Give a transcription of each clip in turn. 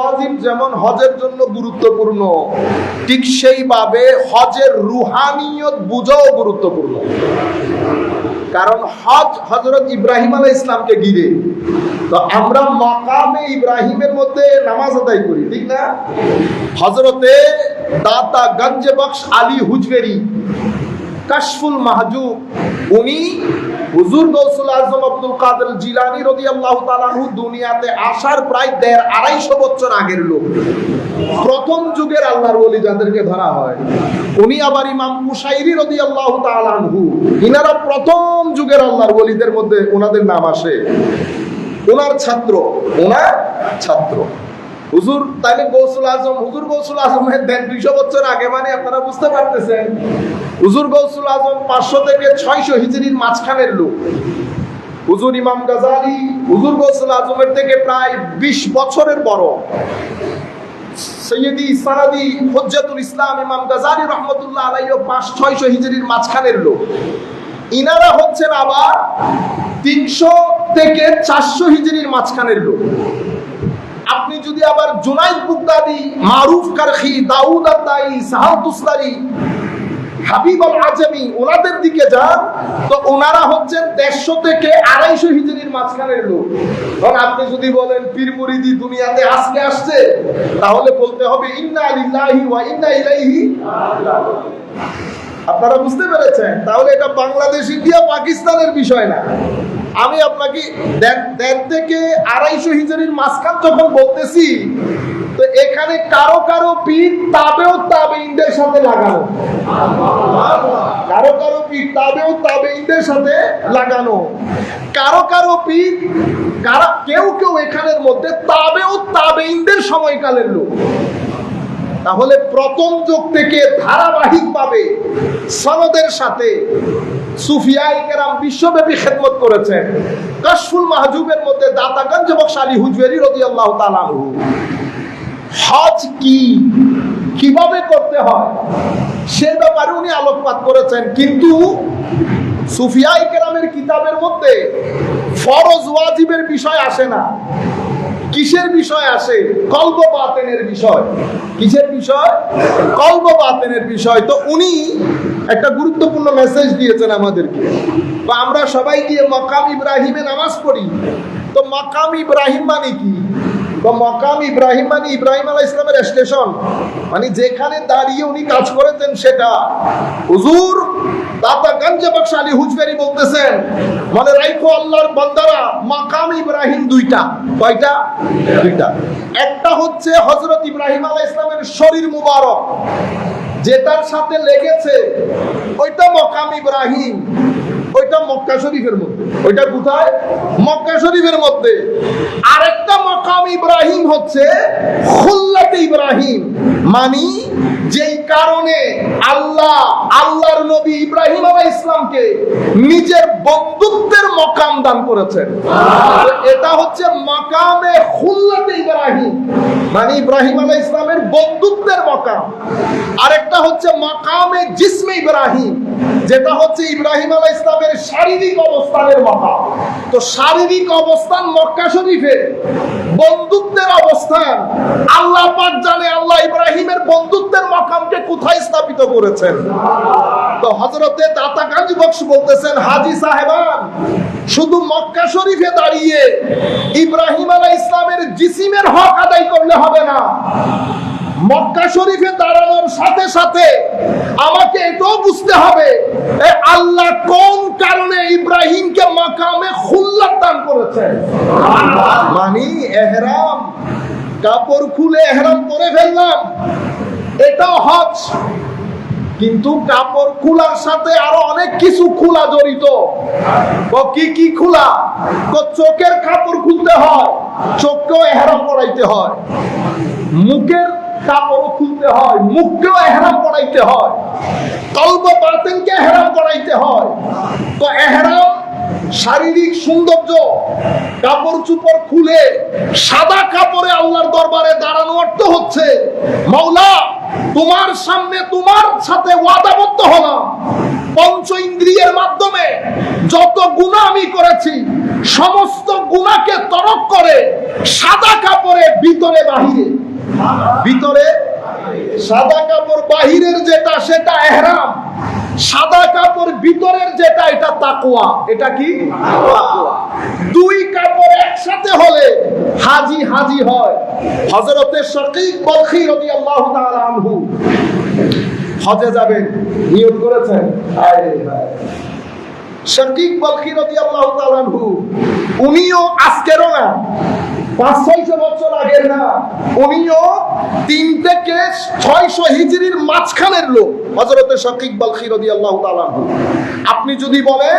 ওয়াজিব যেমন হজের জন্য গুরুত্বপূর্ণ, ঠিক সেইভাবে হজের রুহানিয়ত বুঝাও গুরুত্বপূর্ণ। কারণ হজ হযরত ইব্রাহিম আলাইহিস সালামকে ঘিরে, তো আমরা মাকামে ইব্রাহিমের মধ্যে নামাজ আদায় করি, ঠিক না? হযরতে দাতা গঞ্জ বখশ আলী হুজবেরি কাশফুল মাহজুব, উনি হুজুর গৌসুল আজম আব্দুল কাদের জিলানী রাদিয়াল্লাহু তাআলা আনহু দুনিয়াতে আসার প্রায় 150-250 বছর আগের লোক, প্রথম যুগের আল্লাহর ওলি যাদেরকে ধরা হয়। উনি আবার ইমাম কুশাইরি রাদিয়াল্লাহু তাআলা আনহু, ইনারা প্রথম যুগের আল্লাহর ওলিদের মধ্যে ওনাদের নাম আসে। ওনার ছাত্র হুজুর, তাইলে গৌসুল আজম, হুজুর গৌসুল আজমের 200 বছর আগে, মানে আপনারা বুঝতে পারতেছেন হুজুর গৌসুল আজম 500 থেকে 600 হিজরির মাঝখানের লোক। হুজুর ইমাম গাজালি হুজুর গৌসুল আজমের থেকে প্রায় 20 বছরের বড়। সৈয়দি সানাদি হুজ্জাতুল ইসলাম ইমাম গাজালি রহমতুল্লাহ আলাইহি 500-600 হিজরির মাঝখানের লোক। ইনারা হচ্ছেন আবার 300 থেকে 400 হিজরির মাঝখানের লোক। আপনি যদি আবার জুনাইদ বুগদাদি, মারুফ কারখি, দাউদ আত-তাই, সাহাল তুসতারি, হাবিব আল আজমি, ওনাদের দিকে যান, তো ওনারা হচ্ছেন 150 থেকে 250 হিজরির মাঝখানের লোক। কারণ আপনি যদি বলেন পীর মুরিদি দুনিয়াতে আজকে আসছে, তাহলে বলতে হবে ইন্না লিল্লাহি ওয়া ইন্না ইলাইহি রাজিউন। আপনারা বুঝতে পেরেছেন? তাহলে এটা বাংলাদেশ, ইন্ডিয়া, পাকিস্তানের বিষয় না। আমি আপনাকে 1.5 থেকে 250 হিজরির মাঝখান যখন বলতেছি, তো এখানে কারো কারো পীর তাবেও তাবেঈনদের সাথে লাগানো, কারো কারো পীর তাবেও তাবেঈনদের সাথে লাগানো, কারো কারো পীর কেউ এখানের মধ্যে তাবেও তাবেঈনদের সময়কালের লোক। তাহলে প্রথম যুগ থেকে ধারাবাহিকভাবে সনদের সাথে সুফিয়ায়ে কেরাম বিশ্বব্যাপী খেদমত করেছেন। কাশফুল মাহজুবের মধ্যে দাতা গঞ্জ বখশ আলী হুজবেরি রাদিয়াল্লাহু তাআলা আনহু হজ কি, কিভাবে করতে হয় সে ব্যাপারে উনি আলোকপাত করেছেন। কিন্তু সুফিয়ায়ে কেরামের কিতাবের মধ্যে ফরজ ওয়াজিবের বিষয় আসে না। কিসের বিষয় আসে? কলব বাতেনের বিষয়। কিসের বিষয়? কলব বাতেনের বিষয়। তো উনি একটা গুরুত্বপূর্ণ মেসেজ দিয়েছেন আমাদেরকে। তো আমরা সবাই গিয়ে মাকাম ইব্রাহিমে নামাজ পড়ি। তো মাকাম ইব্রাহিম মানে কি? তো মাকাম ইব্রাহিম মানে ইব্রাহিম আলাইহিস সালামের স্টেশন, মানে যেখানে দাঁড়িয়ে উনি কাজ করেছেন সেটা। হুজুর দাতা গঞ্জ বখশ আলী হুজবেরি বলতেছেন, মানে রাইখো আল্লাহর বান্দারা, মাকাম ইব্রাহিম দুইটা। কয়টা? দুইটা। একটা হচ্ছে হযরত ইব্রাহিম আলাইহিস সালামের শরীর মুবারক, যেটার সাথে লেগেছে ওইটা মাকাম ইব্রাহিম, ওইটা মক্কা শরীফের মধ্যে। ওইটা কোথায়? মক্কা শরীফের মধ্যে। আরেকটা মাকাম ইব্রাহিম হচ্ছে খুল্লাতে ইব্রাহিম, মানে যেই কারণে আল্লাহর নবী ইব্রাহিম আলাইহিস সালামকে নিজের বন্ধুত্বের মাকাম দান করেছেন। এটা হচ্ছে মাকামে খুল্লাতে ইব্রাহিম, মানে ইব্রাহিম আলাইহিস সালামের বন্ধুত্বের মাকাম। আরেকটা হচ্ছে মাকামে জিসমে ইব্রাহিম, যেটা হচ্ছে ইব্রাহিম আলাইহিস সালামের শারীরিক অবস্থানের মাকাম। তো শারীরিক অবস্থান মক্কা শরীফে, বন্ধুত্বের অবস্থান আল্লাহ পাক জানে আল্লাহ ইব্রাহিমের বন্ধুত্বের মাকামকে কোথায় স্থাপিত করেছেন। তো হযরতে দাতা গঞ্জ বখশ বলতেছেন, হাজী সাহেবান, শুধু মক্কা শরীফে দাঁড়িয়ে ইব্রাহিম আলাইহিস সালামের জিসিমের হক আদায় করলে হবে না। মক্কা শরীফে দাঁড়ানোর সাথে সাথে আমাকে এটাও বুঝতে হবে আল্লাহ কোন কারণে ইব্রাহিমকে মাকামে খুল্লাত দান করেছেন। মানে ইহরাম, কাপড় খুলে ইহরাম পরে ফেললাম, এটাও হজ। কিন্তু কাপড় খোলার সাথে আরো অনেক কিছু খোলা জড়িত। কি খোলা? চোখের কাপড় খুলতে হয়, চোখকেও ইহরাম পরাইতে হয়। মুখের কাপড় খুলতে হয়, মুখকেও ইহরাম পরাইতে হয়। কলব বাতিনকে ইহরাম পরাইতে হয়। তো ইহরাম শারীরিক সৌন্দর্য, কাপড় চোপড় খুলে সাদা কাপড়ে আল্লাহর দরবারে দাঁড়ানো অর্থ হচ্ছে, মাওলা তোমার সামনে তোমার সাথে ওয়াদাবদ্ধ হলাম, পঞ্চ ইন্দ্রিয়ের মাধ্যমে যত গুনাহ আমি করেছি সমস্ত গুনাহকে তরক করে সাদা কাপড়ে ভিতরে বাহিরে ভিতরে সাদা কাপড়, বাহিরের যেটা সেটা ইহরাম, সাদা কাপড় ভিতরের যেটা এটা তাকওয়া। এটা কি? তাকওয়া। দুই কাপড় একসাথে হলে হাজি হাজি হয়। হযরতে শাকীক বলখী রাদিয়াল্লাহু তাআলা আনহু হজে যাবেন, নিয়ত করেছেন। শাকীক বলখী রাদিয়াল্লাহু তাআলা আনহু উনিও আজকেরও না, 500-600 বছর আগের না, উনিও 3 থেকে 600 হিজরির মাঝখানের লোক হযরতে শাকীক বলখী রাদিয়াল্লাহু তাআলা আনহু। আপনি যদি বলেন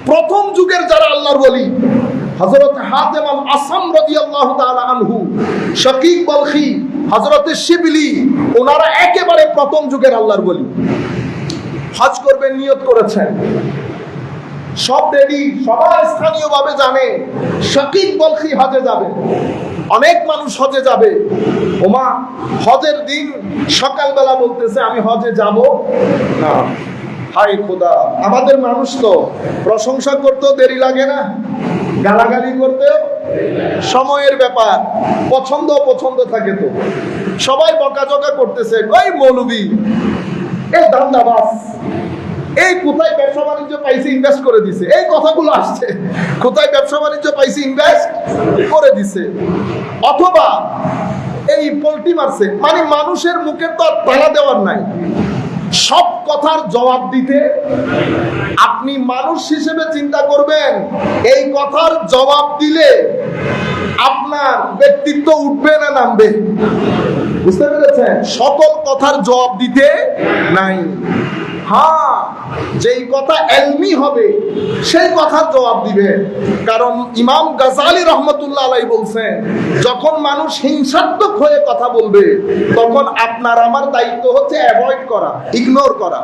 প্রথম যুগের যারা আল্লাহর ওলি, হযরত হাতেম আল আসম রাদিয়াল্লাহু তাআলা আনহু, শাকীক বলখী, হযরতে শিবলি, ওনারা একেবারে প্রথম যুগের আল্লাহর ওলি। হজ করবেন, নিয়ত করেছেন, সব রেডি, সবাই স্থানীয়ভাবে জানে শাকীক বলখী হজে যাবে। অনেক মানুষ হজে যাবে। ওমা হজের দিন সকালবেলা বলতেছে আমি হজে যাব না। হায় খোদা, আমাদের মানুষ তো প্রশংসা করতেও দেরি লাগে না, গালাগালি করতেও সময়ের ব্যাপার, পছন্দ থাকে তো। সবাই বকাঝকা করতেছে, ওই মৌলবী, এ দান্দাবাজ, এই কোথায় ব্যবসা বাণিজ্য পাইছে ইনভেস্ট করে দিছে, এই কথাগুলো আসছে, কোথায় ব্যবসা বাণিজ্য পাইছে ইনভেস্ট করে দিছে, অথবা এই পোল্ট্রি মারছে। মানে মানুষের মুখে তো তালা দেওয়ার নাই, সব কথার জবাব দিতে আপনি মানুষ হিসেবে চিন্তা করবেন, এই কথার জবাব দিলে আপনার ব্যক্তিত্ব উঠবে না নামবে? বুঝতে পেরেছেন? সকল কথার জবাব দিতে নাই। হ্যাঁ, যেই কথা এলমি হবে সেই কথার জবাব দিবে। কারণ ইমাম গাজালি রহমতুল্লাহ আলাইহি বলছেন, যখন মানুষ হিংসাত্মক হয়ে কথা বলবে তখন আপনার আমার দায়িত্ব হচ্ছে অ্যাভয়েড করা, ইগনোর করা।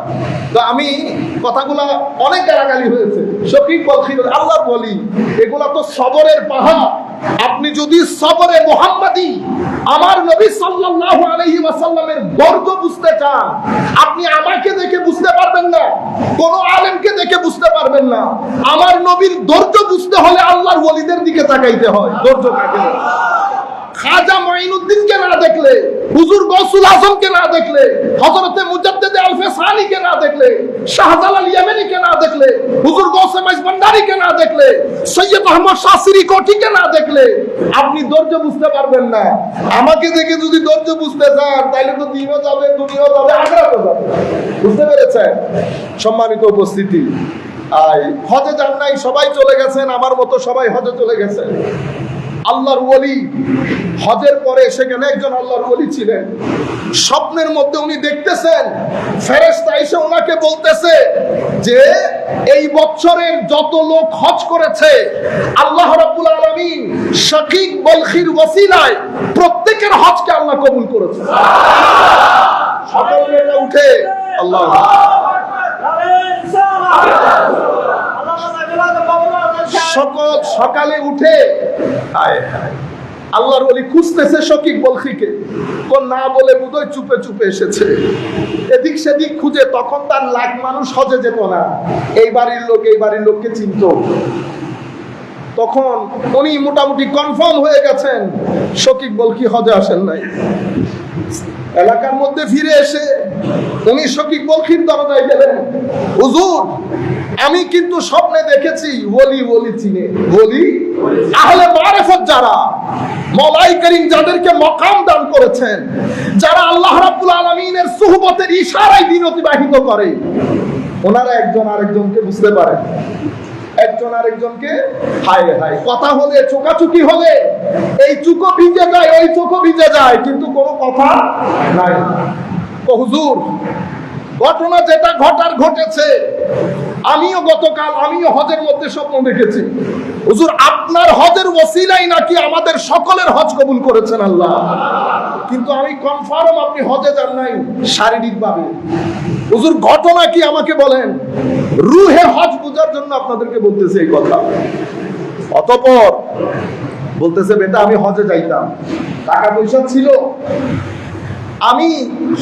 তো আমি কথাগুলা অনেক গালাগালি হয়েছে, শাকীক বলখী আল্লাহর বলি, এগুলা তো সবরের পাহাড়। আপনি যদি সবরে মুহাম্মাদি আমার নবী সাল্লাল্লাহু আলাইহি ওয়াসাল্লামের দর্দ বুঝতে চান, আপনি আমাকে দেখে বুঝতে পারবেন না, কোন আলেমকে দেখে বুঝতে পারবেন না। আমার নবীর দর্দ বুঝতে হলে আল্লাহর ওলিদের দিকে তাকাইতে হয়। দর্দ কাকে বলে? খাজা মাইনুদ্দিনকে না দেখলে, হুজুর গৌসুল আজমকে না দেখলে, হযরতে মুজাদ্দিদে আল-ফিসানিকে না দেখলে, শাহজালাল ইয়েমেনিকে না দেখলে, হুজুর গৌসে মাইজ ভান্ডারীকে না দেখলে, সৈয়দ আহমদ শাসিরি কোঠিকে না দেখলে আপনি দর্দ বুঝতে পারবেন না। আমাকে দেখে যদি দর্দ বুঝতে চান তাহলে তো দিনও যাবে, দুনিয়াও যাবে, আখিরাতও যাবে। বুঝতে পেরেছেন? সম্মানিত উপস্থিতি, হজে যান নাই, সবাই চলে গেছেন, আমার মতো সবাই হজে চলে গেছেন। আল্লাহর ওলি হজের পরে সেখানে একজন আল্লাহর ওলি ছিলেন, স্বপ্নের মধ্যে উনি দেখতেছেন ফেরেশতা এসে ওনাকে বলতেছে যে এই বছরের যত লোক হজ করেছে আল্লাহ রাব্বুল আলামিন শাকীক বলখীর ওসিলায় প্রত্যেকের হজকে আল্লাহ কবুল করেছে। সকালে উঠে আল্লাহ সকালে উঠে আল্লাহর ওলি খুঁজতেছে শাকীক বলখীকে, কোন না বলে বুঝই চুপে চুপে এসেছে। এদিক সেদিক খুঁজে, তখন তার লাখ মানুষ হজে যেত না, এই বাড়ির লোক এই বাড়ির লোককে চিনত। তখন উনি মোটামুটি কনফার্ম হয়ে গেছেন শাকীক বলখী হজে আসেন নাই। এলাকার মধ্যে ফিরে এসে উনি শাকীক বলখীর দরজায় গেলেন, হুজুর আমি কিন্তু স্বপ্নে দেখেছি ওলি ওলি চিনে, ওলি আহলে মারিফত যারা, মওলাই করিম যাদেরকে মাকাম দান করেছেন, যারা আল্লাহ রাব্বুল আলামিনের সুহবতের ইশারায় দিন অতিবাহিত করে, ওনারা একজন আরেকজনকে বুঝতে পারে, একজন আরেকজনকে হায় হায় কথা হলে, চোকাচুকি হলে এই চুকো ভিজে যায়, ওই চোখও ভিজে যায়, কিন্তু কোনো কথা নাই। তো হুজুর ঘটনা যেটা ঘটার ঘটেছে, আমিও হজের মধ্যে স্বপ্ন দেখেছি, হুজুর আপনার হজের ওসিলাই নাকি আমাদের সকলের হজ কবুল করেছেন আল্লাহ, কিন্তু আমি কনফার্ম আপনি হজে যান নাই শারীরিক ভাবে। হুজুর ঘটনা কি আমাকে বলেন, রুহে হজ বোঝার জন্য আপনাদেরকে বলতেছে এই কথা। অতঃপর বলতেছে বেটা আমি হজে যাইতাম, টাকা পয়সা ছিল, আমি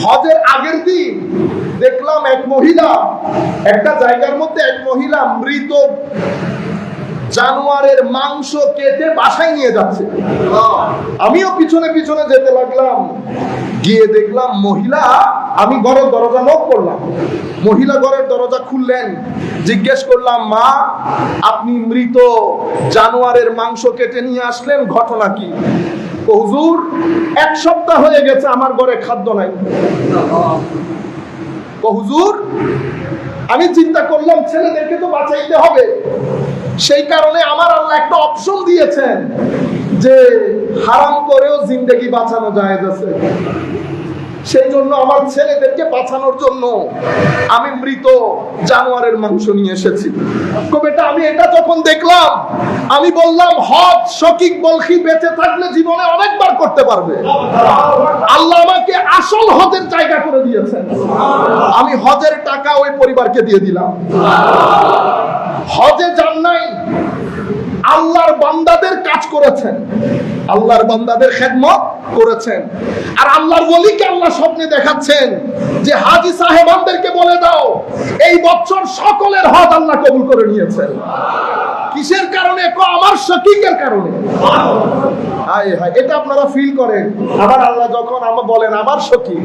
হজের আগের দিন দেখলাম এক মহিলা, একটা জায়গার মধ্যে এক মহিলা মৃত জানোয়ারের মাংস কেটে বাসায় নিয়ে যাচ্ছে। আমিও পিছনে পিছনে যেতে লাগলাম, গিয়ে দেখলাম মহিলা, আমি ঘরের দরজা নক করলাম, মহিলা ঘরের দরজা খুললেন। জিজ্ঞেস করলাম, মা আপনি মৃত জানোয়ারের মাংস কেটে নিয়ে আসলেন, ঘটনা কি? হুজুর 1 সপ্তাহ হয়ে গেছে আমার ঘরে খাদ্য নাই। হুজুর আমি চিন্তা করলাম ছেলেদেরকে তো বাঁচাইতে হবে, সেই কারণে আমার আল্লাহ একটা অপশন দিয়েছেন যে হারাম করেও জিন্দেগি বাঁচানো জায়েজ আছে। সেই জন্য আমার ছেলেদেরকে বাঁচানোর জন্য আমি মৃত জানোয়ারের মাংস নিয়ে এসেছি। বেটা আমি এটা যখন দেখলাম আমি বললাম, হজ শকিক বলখি বেঁচে থাকলে জীবনে অনেকবার করতে পারবে। আল্লাহ আমাকে আসল হজের জায়গা করে দিয়েছেন। আমি হজের টাকা ওই পরিবারকে দিয়ে দিলাম। হজে যান নাই, আল্লাহর বান্দাদের কাজ করেছেন, আল্লাহর বান্দাদের খেদমত করেছেন। আর আল্লাহর ওলিকে আল্লাহ স্বপ্নে দেখাচ্ছেন যে হাজী সাহেবানদেরকে বলে দাও এই বছর সকলের হজ আল্লাহ কবুল করে নিয়েছেন। কিসের কারণে? আমার শকীকের কারণে। হায় হায়, এটা আপনারা ফিল করেন। আবার আল্লাহ যখন আমার বলেন আমার শকীক,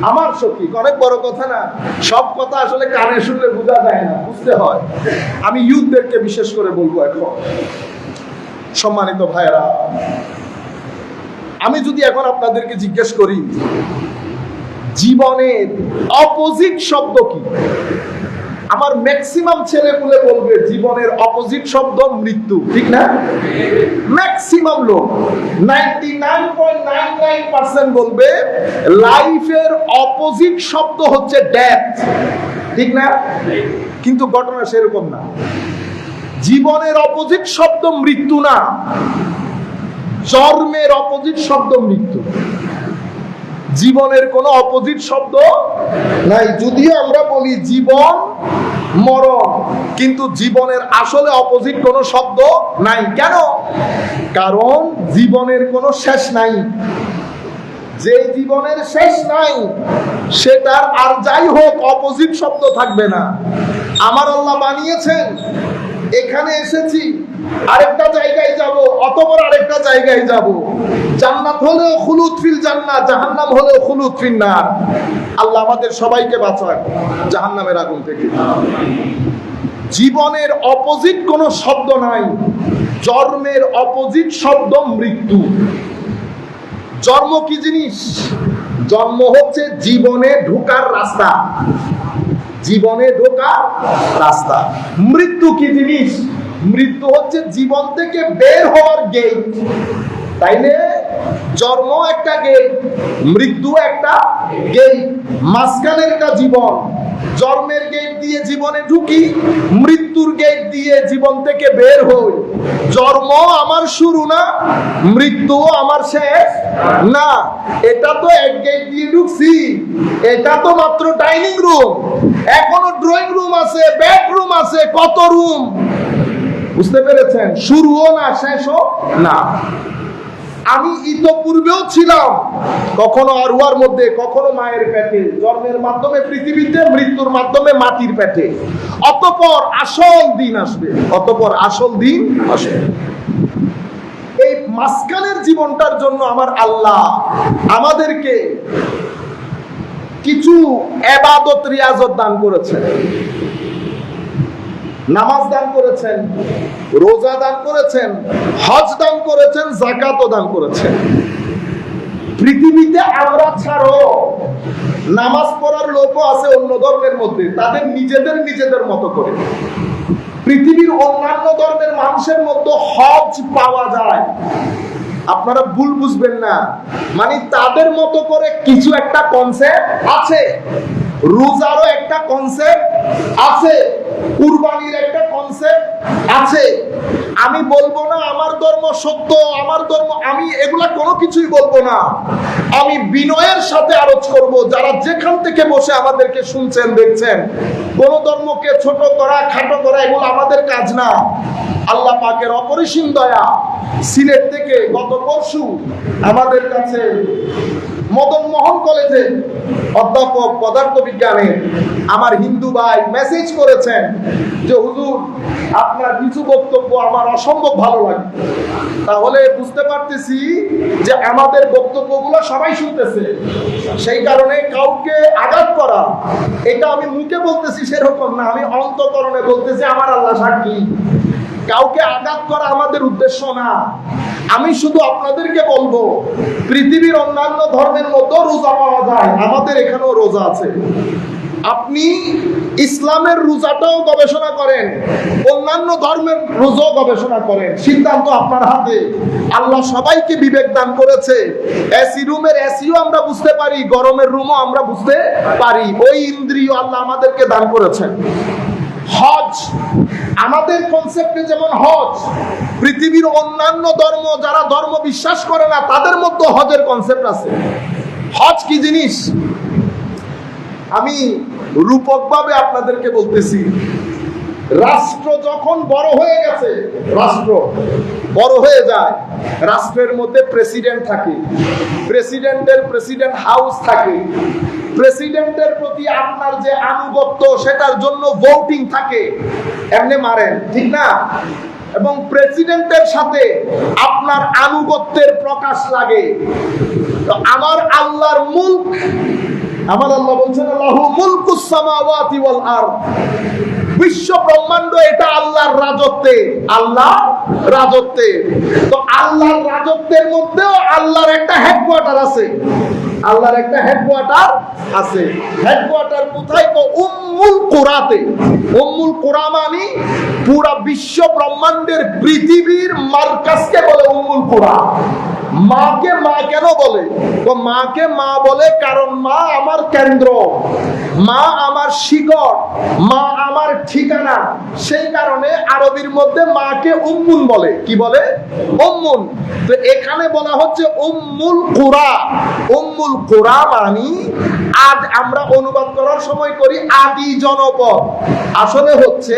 আমার শকীক, অনেক বড় কথা না? সব কথা আসলে কানে শুনলে বোঝা যায় না, বুঝতে হয়। আমি ইউথদেরকে বিশেষ করে বলবো, এখন সম্মানিত ভাইরা, আমি যদি এখন আপনাদেরকে জিজ্ঞেস করি জীবনের অপোজিট শব্দ কি, আমার ম্যাক্সিমাম ছেলেপুলে বলবে জীবনের অপোজিট শব্দ মৃত্যু, ঠিক না? ম্যাক্সিমাম লোক 99.99% বলবে লাইফের অপোজিট শব্দ হচ্ছে ডেথ, ঠিক না? কিন্তু ঘটনা সেরকম না। জীবনের অপোজিট শব্দ মৃত্যু না, জন্মের অপোজিট শব্দ মৃত্যু। জীবনের কোনো অপোজিট শব্দ নাই। যদিও আমরা বলি জীবন মরণ, কিন্তু জীবনের আসলে অপোজিট কোনো শব্দ নাই। কেন? কারণ জীবনের কোনো শেষ নাই। যে জীবনের শেষ নাই সেটার আর যাই হোক অপোজিট শব্দ থাকবে না। আমার আল্লাহ বানিয়েছেন, এখানে এসেছি, আরেকটা জায়গায় যাব, অতঃপর আরেকটা জায়গায় যাব। জান্নাত হলেও খুলুদ ফিল জান্নাত, জাহান্নাম হলেও খুলুদ ফিন নার। আল্লাহ আমাদের সবাইকে বাঁচাক জাহান্নামের আগুন থেকে। জীবনের অপোজিট কোনো শব্দ নাই। জন্মের অপোজিট শব্দ মৃত্যু। জন্ম কি জিনিস? জন্ম হচ্ছে জীবনে ঢোকার রাস্তা, জীবনে ঢোকার রাস্তা। মৃত্যু কি জিনিস? মৃত্যু হচ্ছে জীবন থেকে বের হওয়ার গেট। তাইলে জন্ম একটা গেট, মৃত্যু একটা গেট, মাঝখানের একটা জীবন। জন্মের গেট দিয়ে জীবনে ঢুকি, মৃত্যুর গেট দিয়ে জীবন থেকে বের হই। জন্ম আমার শুরু না, মৃত্যু আমার শেষ না। এটা তো এক গেট দিয়ে ঢুকছি, এটা তো মাত্র ডাইনিং রুম, এখনো ড্রয়িং রুম আছে, বেডরুম আছে, কত রুম। বুঝতে পেরেছেন? শুরুও না, শেষও না। আমি ইতপূর্বেও ছিলাম, কখনো আরওয়ার মধ্যে, কখনো মায়ের পেটে, জন্মের মাধ্যমে পৃথিবীতে, মৃত্যুর মাধ্যমে মাটির পেটে। অতঃপর আসল দিন আসবে, অতঃপর আসল দিন আসবে। এই মাঝখানের জীবনটার জন্য আমার আল্লাহ আমাদেরকে কিছু ইবাদত রিয়াজত দান করেছেন। নামাজ দান করেছেন, রোজা দান করেছেন, হজ দান করেছেন, যাকাতও দান করেছেন। পৃথিবীতে আমরা ছাড়ো নামাজ পড়ার লোকও আছে অন্য ধর্মের মধ্যে, তাদের নিজেদের মতো করে। পৃথিবীর অন্যান্য ধর্মের মানুষের মধ্যে হজ পাওয়া যায়, আপনারা ভুল বুঝবেন না, মানে তাদের মতো করে কিছু একটা কনসেপ্ট আছে। রোজারও একটা কনসেপ্ট আছে, কুরবানির একটা কনসেপ্ট আছে। আমি বলবো না আমার ধর্ম সত্য, আমার ধর্ম, আমি এগুলা কোনো কিছুই বলবো না। আমি বিনয়ের সাথে আরজ করব, যারা যেখান থেকে বসে আমাদেরকে শুনছেন দেখছেন, কোন ধর্মকে ছোট করা খাটো করা এগুলো আমাদের কাজ না। আল্লাহ পাকের অপরিসীম দয়া, সিলেট থেকে গত পরশু আমাদের কাছে মদন মোহন কলেজে অধ্যাপক পদার্থবিজ্ঞানের আমার হিন্দু ভাই মেসেজ করেছেন যে হুজুর আপনার কিছু বক্তব্য আমার অসম্ভব ভালো লাগে। তাহলে বুঝতে পারতেছি যে আমাদের বক্তব্যগুলো সবাই শুনতেছে, সেই কারণে কাউকে আঘাত করা, এটা আমি মুখে বলতেছি সেরকম না, আমি অন্তঃকরণে বলতেছি, আমার আল্লাহ সাক্ষী। কাউকে আঘাত করা আমাদের উদ্দেশ্য না। আমি শুধু আপনাদেরকে বলবো, পৃথিবীর অন্যান্য ধর্মের মধ্যেও রোজা পাওয়া যায়, আমাদের এখানেও রোজা আছে। আপনি ইসলামের রোজাটাও গবেষণা করেন, অন্যান্য ধর্মের রোজাও গবেষণা করেন, সিদ্ধান্ত আপনার হাতে। আল্লাহ সবাইকে বিবেক দান করেছে। এসি রুমের এসিও আমরা বুঝতে পারি, গরমের রুমও আমরা বুঝতে পারি, ওই ইন্দ্রিয় আল্লাহ আমাদেরকে দান করেছেন। হজ আমাদের কনসেপ্টে যেমন হজ, পৃথিবীর অন্যান্য ধর্ম যারা ধর্ম বিশ্বাস করে না তাদের মধ্যে হজের কনসেপ্ট আছে। হজ কি জিনিস আমি রূপকভাবে আপনাদেরকে বলতেছি। রাষ্ট্র যখন বড় হয়ে গেছে, রাষ্ট্র বড় হয়ে যায়, রাষ্ট্রের মধ্যে প্রেসিডেন্ট থাকে, প্রেসিডেন্টের প্রেসিডেন্ট হাউস থাকে, প্রেসিডেন্টের প্রতি আপনার যে আনুগত্য সেটার জন্য ভোটিং থাকে, এমনি মারেন, ঠিক না? এবং প্রেসিডেন্টের সাথে আপনার আনুগত্যের প্রকাশ লাগে। তো আমার আল্লাহর মুলক, আমার আল্লাহ বলছেন লাহু মুলকুস সামাওয়াতি ওয়াল আরদ, বিশ্ব ব্রহ্মাণ্ড এটা আল্লাহর রাজত্বে, আল্লাহর রাজত্বে। তো আল্লাহর রাজত্বের মধ্যেও আল্লাহর একটা হেডকোয়ার্টার আছে, আল্লাহর একটা হেডকোয়ার্টার আছে। হেডকোয়ার্টার কোথায়? উম্মুল কুরাতে। উম্মুল কুরা মানে পুরা বিশ্ব ব্রহ্মাণ্ডের পৃথিবীর মার্কাজকে বলে উম্মুল কুরা। মাকে মা কেন বলে? তো মাকে মা বলে কারণ মা আমার কেন্দ্র, মা আমার শিকড়, মা আমার ঠিকানা। সেই কারণে আরবির মধ্যে মাকে উম্মুন বলে। কি বলে? উম্মুন। তো এখানে বলা হচ্ছে উম্মুল কুরা। উম্মুল কুরা মানে আজ আমরা অনুবাদ করার সময় করি আদি জনপদ, আসলে হচ্ছে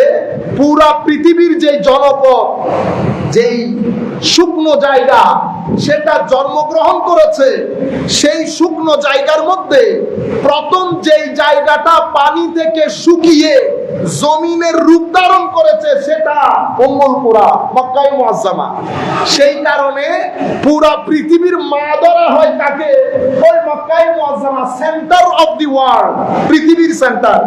পুরা পৃথিবীর যে জনপদ, যেই শুকনো জায়গা সেটা জন্মগ্রহণ করেছে, সেই শুকনো জায়গার মধ্যে প্রথম যেই জায়গাটা পানি থেকে শুকিয়ে জমিনের রূপ ধারণ করেছে সেটা উম্মুল কুরা, মক্কায়ে মুআজ্জামা। সেই কারণে পুরা পৃথিবীর মা ধরা হয় তাকে, ওই মক্কায়ে Muazzama, centre of the world, পৃথিবীর সেন্টার।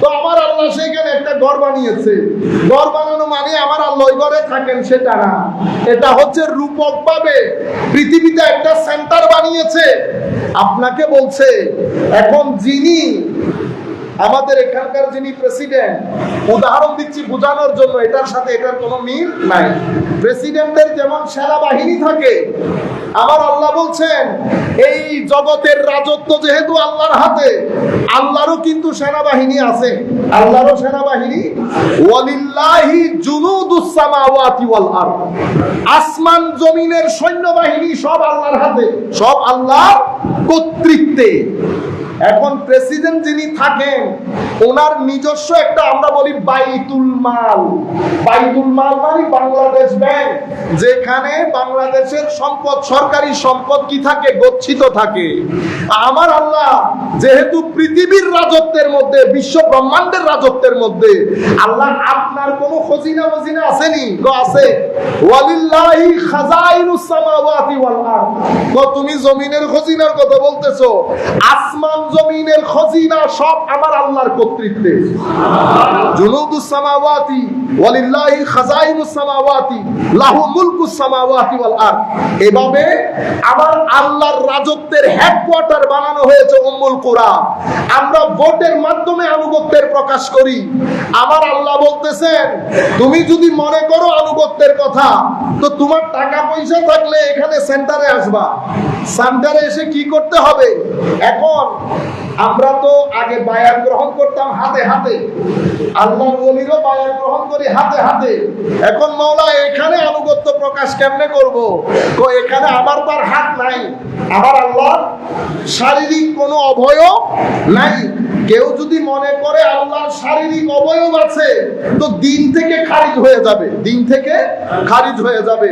তো আমার আল্লাহ সেখানে একটা ঘর বানিয়েছে। ঘর বানানো মানে আমার আল্লাহ ওই ঘরে থাকেন সেটা না, এটা হচ্ছে রূপকভাবে পৃথিবীতে একটা সেন্টার বানিয়েছে। আপনাকে বলছে এখন যিনি আমাদের এখানকার যিনি প্রেসিডেন্ট, উদাহরণ দিচ্ছি বোঝানোর জন্য, এটার সাথে এটার কোনো মিল নাই। প্রেসিডেন্টের যেমন সেনাবাহিনী থাকে, আমার আল্লাহ বলছেন এই জগতের রাজত্ব যেহেতু আল্লাহর হাতে, আল্লাহরও কিন্তু সেনাবাহিনী আছে, আল্লাহরও সেনাবাহিনী। ওয়ালিল্লাহি জুনুদুস সামাওয়াতি ওয়াল আরদ, আসমান জমিনের সৈন্যবাহিনী সব আল্লাহর হাতে, সব আল্লাহর কর্তৃত্বে। এখন প্রেসিডেন্ট যিনি থাকেন ওনার নিজস্ব একটা আমরা বলি বাইতুল মাল। বাইতুল মাল মানে বাংলাদেশ ব্যাংক, যেখানে বাংলাদেশের সম্পদ, সরকারি সম্পদ কি থাকে? গচ্ছিত থাকে। আমার আল্লাহ যেহেতু পৃথিবীর রাজত্বের মধ্যে, বিশ্ব ব্রহ্মাণ্ডের রাজত্বের মধ্যে, আল্লাহ আপনার কোন খজিনা মজিনা আসেনি? তো আছে। ওয়ালিল্লাহি খাজাইনুস সামাওয়াতি ওয়াল আরদ। তো তুমি জমিনের খজিনার কথা বলতেছো, আসমান জমিনের খজিনা সব আমার আল্লাহর কর্তৃত্বে। জুনুদুস সামাওয়াতি ওয়ালিল্লাহি খাজাইনুস সামাওয়াতি লাহু মুলকুস সামাওয়াতি ওয়াল আরদ। এভাবে আমার আল্লাহর রাজত্বের হেডকোয়ার্টার বানানো হয়েছে উম্মুল কুরা। আমরা ভোটের মাধ্যমে আনুগত্যের প্রকাশ করি। আমার আল্লাহ বলতেছেন তুমি যদি মনে করো আনুগত্যের কথা, তো তোমার টাকা পয়সা থাকলে এখানে সেন্টারে আসবা। সেন্টারে এসে কি করতে হবে? এখন আমরা তো আগে বায়াত গ্রহণ করতাম হাতে হাতে, আল্লাহর ওলিরও বায়াত গ্রহণ করি হাতে হাতে। এখন মাওলা এখানে আনুগত্য প্রকাশ কেমনে করব? তো এখানে আমার তার হাত নাই, আমার আল্লাহর শারীরিক কোনো অবয়ব নাই, কেউ যদি মনে করে আল্লাহর শারীরিক অবয়ব আছে তো দিন থেকে খারিজ হয়ে যাবে, দিন থেকে খারিজ হয়ে যাবে।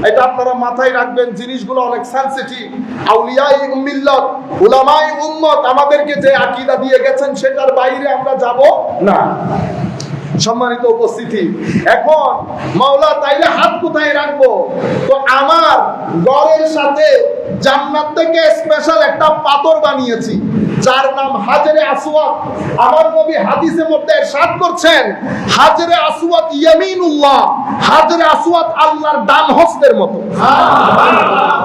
এটা আপনারা মাথায় রাখবেন, জিনিসগুলো অনেক সেনসিটিভ। আউলিয়ায়ে মিল্লাত, উলামায়ে উম্মত আমাদেরকে যে আকীদা দিয়ে গেছেন সেটার বাইরে আমরা যাব না। সম্মানিত উপস্থিতি, এখন মাওলা তাইলে হাত কোথায় রাখবো? তো আমার ঘরের সাথে জান্নাত থেকে স্পেশাল একটা পাথর বানিয়েছি যার নাম হাজরে আসওয়াদ। আমার নবী হাদিসের মধ্যে ইরশাদ করছেন, হাজরে আসওয়াদ ইয়ামিনুল্লাহ, হাজরে আসওয়াদ আল্লাহর ডান হস্তের মতো।